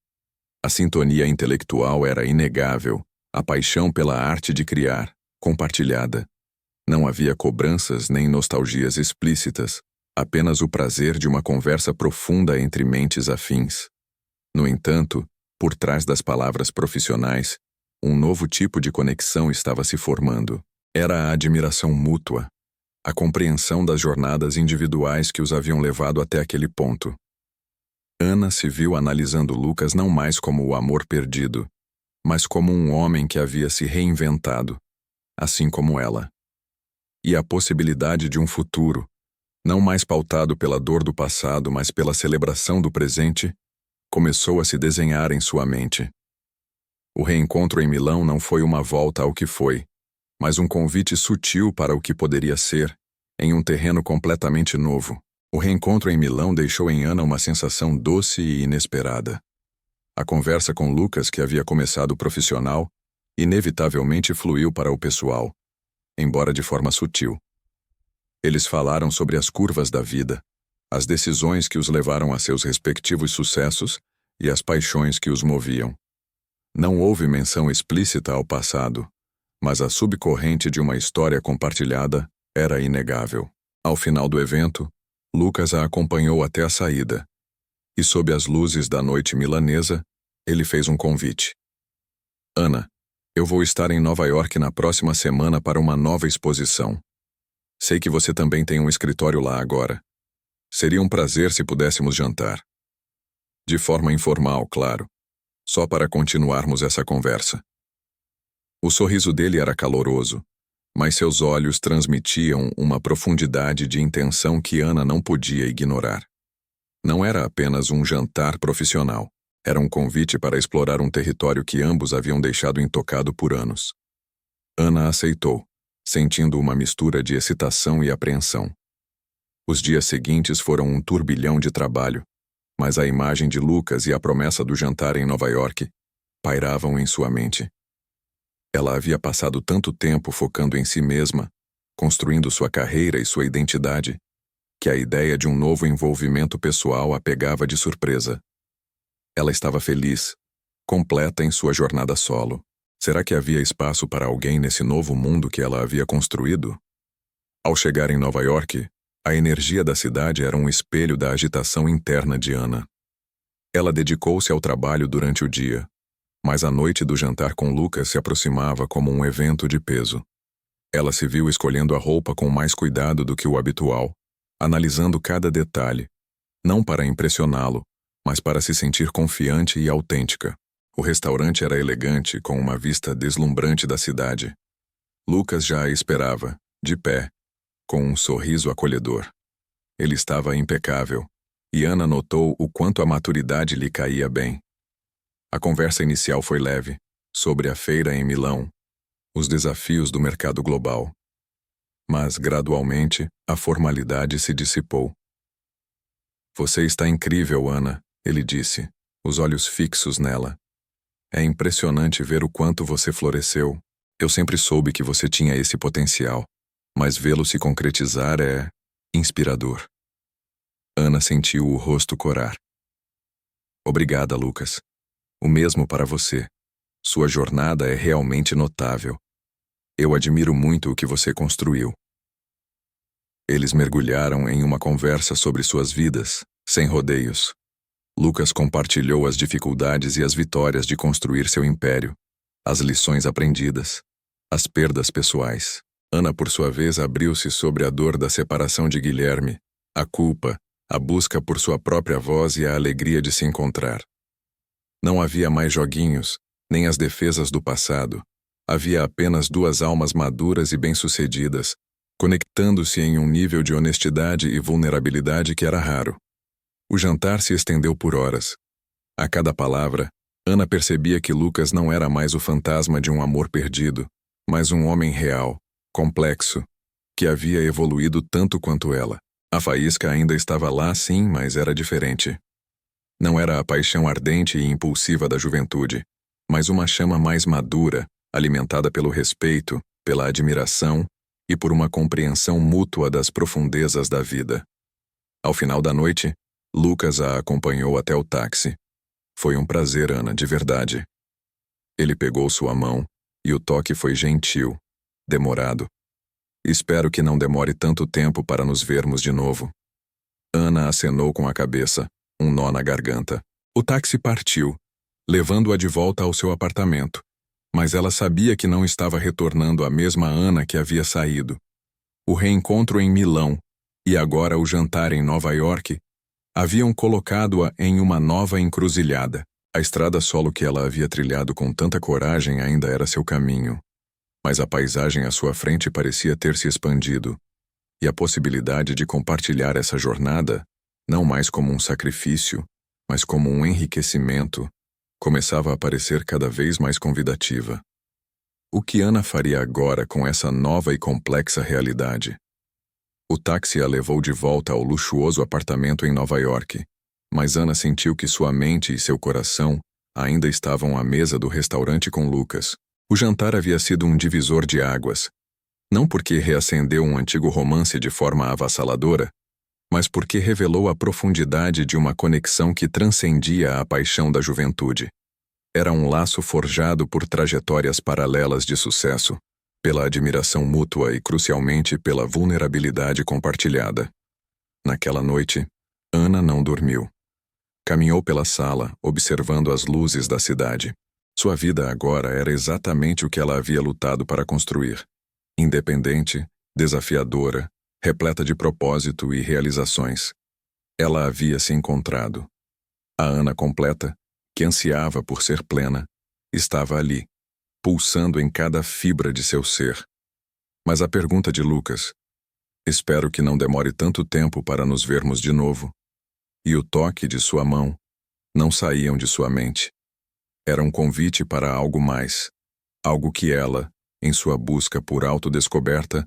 A sintonia intelectual era inegável, a paixão pela arte de criar, compartilhada. Não havia cobranças nem nostalgias explícitas, apenas o prazer de uma conversa profunda entre mentes afins. No entanto, por trás das palavras profissionais, um novo tipo de conexão estava se formando. Era a admiração mútua, a compreensão das jornadas individuais que os haviam levado até aquele ponto. Ana se viu analisando Lucas não mais como o amor perdido, mas como um homem que havia se reinventado, assim como ela. E a possibilidade de um futuro, não mais pautado pela dor do passado, mas pela celebração do presente, começou a se desenhar em sua mente. O reencontro em Milão não foi uma volta ao que foi, mas um convite sutil para o que poderia ser, em um terreno completamente novo. O reencontro em Milão deixou em Ana uma sensação doce e inesperada. A conversa com Lucas, que havia começado profissional, inevitavelmente fluiu para o pessoal, embora de forma sutil. Eles falaram sobre as curvas da vida, as decisões que os levaram a seus respectivos sucessos e as paixões que os moviam. Não houve menção explícita ao passado, mas a subcorrente de uma história compartilhada era inegável. Ao final do evento, Lucas a acompanhou até a saída, e sob as luzes da noite milanesa, ele fez um convite. Ana, eu vou estar em Nova York na próxima semana para uma nova exposição. Sei que você também tem um escritório lá agora. Seria um prazer se pudéssemos jantar. De forma informal, claro, só para continuarmos essa conversa. O sorriso dele era caloroso, mas seus olhos transmitiam uma profundidade de intenção que Ana não podia ignorar. Não era apenas um jantar profissional, era um convite para explorar um território que ambos haviam deixado intocado por anos. Ana aceitou, sentindo uma mistura de excitação e apreensão. Os dias seguintes foram um turbilhão de trabalho, mas a imagem de Lucas e a promessa do jantar em Nova York pairavam em sua mente. Ela havia passado tanto tempo focando em si mesma, construindo sua carreira e sua identidade, que a ideia de um novo envolvimento pessoal a pegava de surpresa. Ela estava feliz, completa em sua jornada solo. Será que havia espaço para alguém nesse novo mundo que ela havia construído? Ao chegar em Nova York, a energia da cidade era um espelho da agitação interna de Ana. Ela dedicou-se ao trabalho durante o dia, mas a noite do jantar com Lucas se aproximava como um evento de peso. Ela se viu escolhendo a roupa com mais cuidado do que o habitual, analisando cada detalhe, não para impressioná-lo, mas para se sentir confiante e autêntica. O restaurante era elegante, com uma vista deslumbrante da cidade. Lucas já a esperava, de pé, com um sorriso acolhedor. Ele estava impecável, e Ana notou o quanto a maturidade lhe caía bem. A conversa inicial foi leve, sobre a feira em Milão, os desafios do mercado global. Mas, gradualmente, a formalidade se dissipou. Você está incrível, Ana, ele disse, os olhos fixos nela. É impressionante ver o quanto você floresceu. Eu sempre soube que você tinha esse potencial, mas vê-lo se concretizar é inspirador. Ana sentiu o rosto corar. Obrigada, Lucas. O mesmo para você. Sua jornada é realmente notável. Eu admiro muito o que você construiu. Eles mergulharam em uma conversa sobre suas vidas, sem rodeios. Lucas compartilhou as dificuldades e as vitórias de construir seu império, as lições aprendidas, as perdas pessoais. Ana, por sua vez, abriu-se sobre a dor da separação de Guilherme, a culpa, a busca por sua própria voz e a alegria de se encontrar. Não havia mais joguinhos, nem as defesas do passado. Havia apenas duas almas maduras e bem-sucedidas, conectando-se em um nível de honestidade e vulnerabilidade que era raro. O jantar se estendeu por horas. A cada palavra, Ana percebia que Lucas não era mais o fantasma de um amor perdido, mas um homem real, complexo, que havia evoluído tanto quanto ela. A faísca ainda estava lá, sim, mas era diferente. Não era a paixão ardente e impulsiva da juventude, mas uma chama mais madura, alimentada pelo respeito, pela admiração e por uma compreensão mútua das profundezas da vida. Ao final da noite, Lucas a acompanhou até o táxi. Foi um prazer, Ana, de verdade. Ele pegou sua mão, e o toque foi gentil, demorado. Espero que não demore tanto tempo para nos vermos de novo. Ana acenou com a cabeça, um nó na garganta. O táxi partiu, levando-a de volta ao seu apartamento, mas ela sabia que não estava retornando a mesma Ana que havia saído. O reencontro em Milão, e agora o jantar em Nova York, haviam colocado-a em uma nova encruzilhada. A estrada solo que ela havia trilhado com tanta coragem ainda era seu caminho, mas a paisagem à sua frente parecia ter se expandido, e a possibilidade de compartilhar essa jornada, não mais como um sacrifício, mas como um enriquecimento, começava a parecer cada vez mais convidativa. O que Ana faria agora com essa nova e complexa realidade? O táxi a levou de volta ao luxuoso apartamento em Nova York, mas Ana sentiu que sua mente e seu coração ainda estavam à mesa do restaurante com Lucas. O jantar havia sido um divisor de águas, não porque reacendeu um antigo romance de forma avassaladora, mas porque revelou a profundidade de uma conexão que transcendia a paixão da juventude. Era um laço forjado por trajetórias paralelas de sucesso, pela admiração mútua e, crucialmente, pela vulnerabilidade compartilhada. Naquela noite, Ana não dormiu. Caminhou pela sala, observando as luzes da cidade. Sua vida agora era exatamente o que ela havia lutado para construir. Independente, desafiadora, repleta de propósito e realizações. Ela havia se encontrado. A Ana completa, que ansiava por ser plena, estava ali, pulsando em cada fibra de seu ser. Mas a pergunta de Lucas, espero que não demore tanto tempo para nos vermos de novo, e o toque de sua mão, não saíam de sua mente. Era um convite para algo mais, algo que ela, em sua busca por autodescoberta,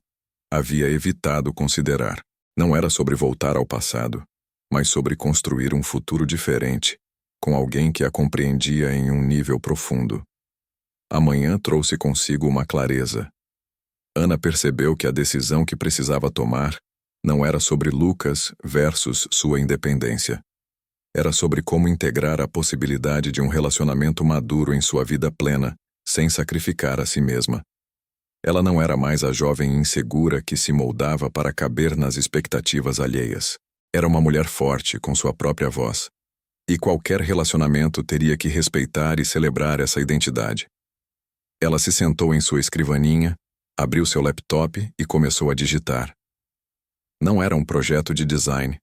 havia evitado considerar. Não era sobre voltar ao passado, mas sobre construir um futuro diferente, com alguém que a compreendia em um nível profundo. A manhã trouxe consigo uma clareza. Ana percebeu que a decisão que precisava tomar não era sobre Lucas versus sua independência. Era sobre como integrar a possibilidade de um relacionamento maduro em sua vida plena, sem sacrificar a si mesma. Ela não era mais a jovem insegura que se moldava para caber nas expectativas alheias. Era uma mulher forte, com sua própria voz. E qualquer relacionamento teria que respeitar e celebrar essa identidade. Ela se sentou em sua escrivaninha, abriu seu laptop e começou a digitar. Não era um projeto de design,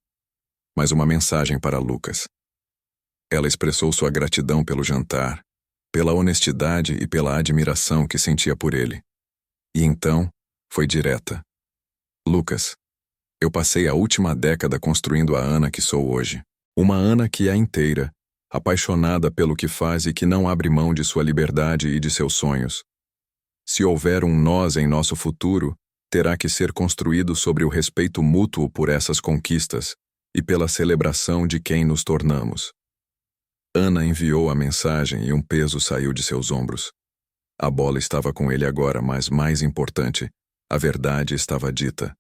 mas uma mensagem para Lucas. Ela expressou sua gratidão pelo jantar, pela honestidade e pela admiração que sentia por ele. E então, foi direta. Lucas, eu passei a última década construindo a Ana que sou hoje. Uma Ana que é inteira, apaixonada pelo que faz e que não abre mão de sua liberdade e de seus sonhos. Se houver um nós em nosso futuro, terá que ser construído sobre o respeito mútuo por essas conquistas e pela celebração de quem nos tornamos. Ana enviou a mensagem e um peso saiu de seus ombros. A bola estava com ele agora, mas mais importante, a verdade estava dita.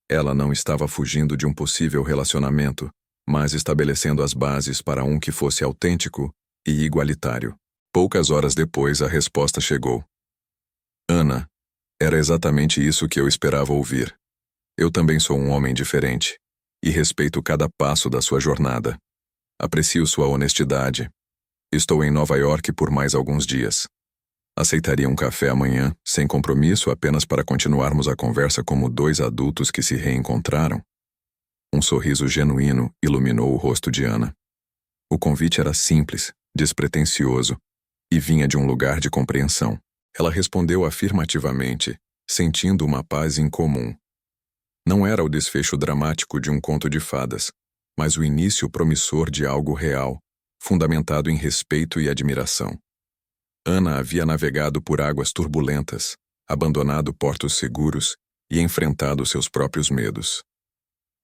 Ela não estava fugindo de um possível relacionamento, mas estabelecendo as bases para um que fosse autêntico e igualitário. Poucas horas depois, a resposta chegou. Ana, era exatamente isso que eu esperava ouvir. Eu também sou um homem diferente, e respeito cada passo da sua jornada. Aprecio sua honestidade. Estou em Nova York por mais alguns dias. Aceitaria um café amanhã, sem compromisso, apenas para continuarmos a conversa como dois adultos que se reencontraram? Um sorriso genuíno iluminou o rosto de Ana. O convite era simples, despretensioso, e vinha de um lugar de compreensão. Ela respondeu afirmativamente, sentindo uma paz incomum. Não era o desfecho dramático de um conto de fadas, mas o início promissor de algo real, fundamentado em respeito e admiração. Ana havia navegado por águas turbulentas, abandonado portos seguros e enfrentado seus próprios medos.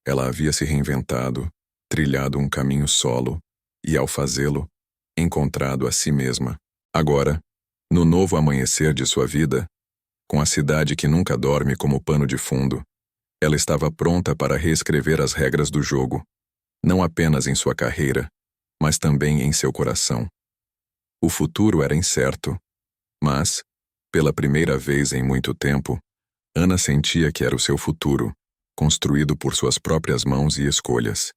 Ela havia se reinventado, trilhado um caminho solo e, ao fazê-lo, encontrado a si mesma. Agora, no novo amanhecer de sua vida, com a cidade que nunca dorme como pano de fundo, ela estava pronta para reescrever as regras do jogo, não apenas em sua carreira, mas também em seu coração. O futuro era incerto, mas, pela primeira vez em muito tempo, Ana sentia que era o seu futuro, construído por suas próprias mãos e escolhas.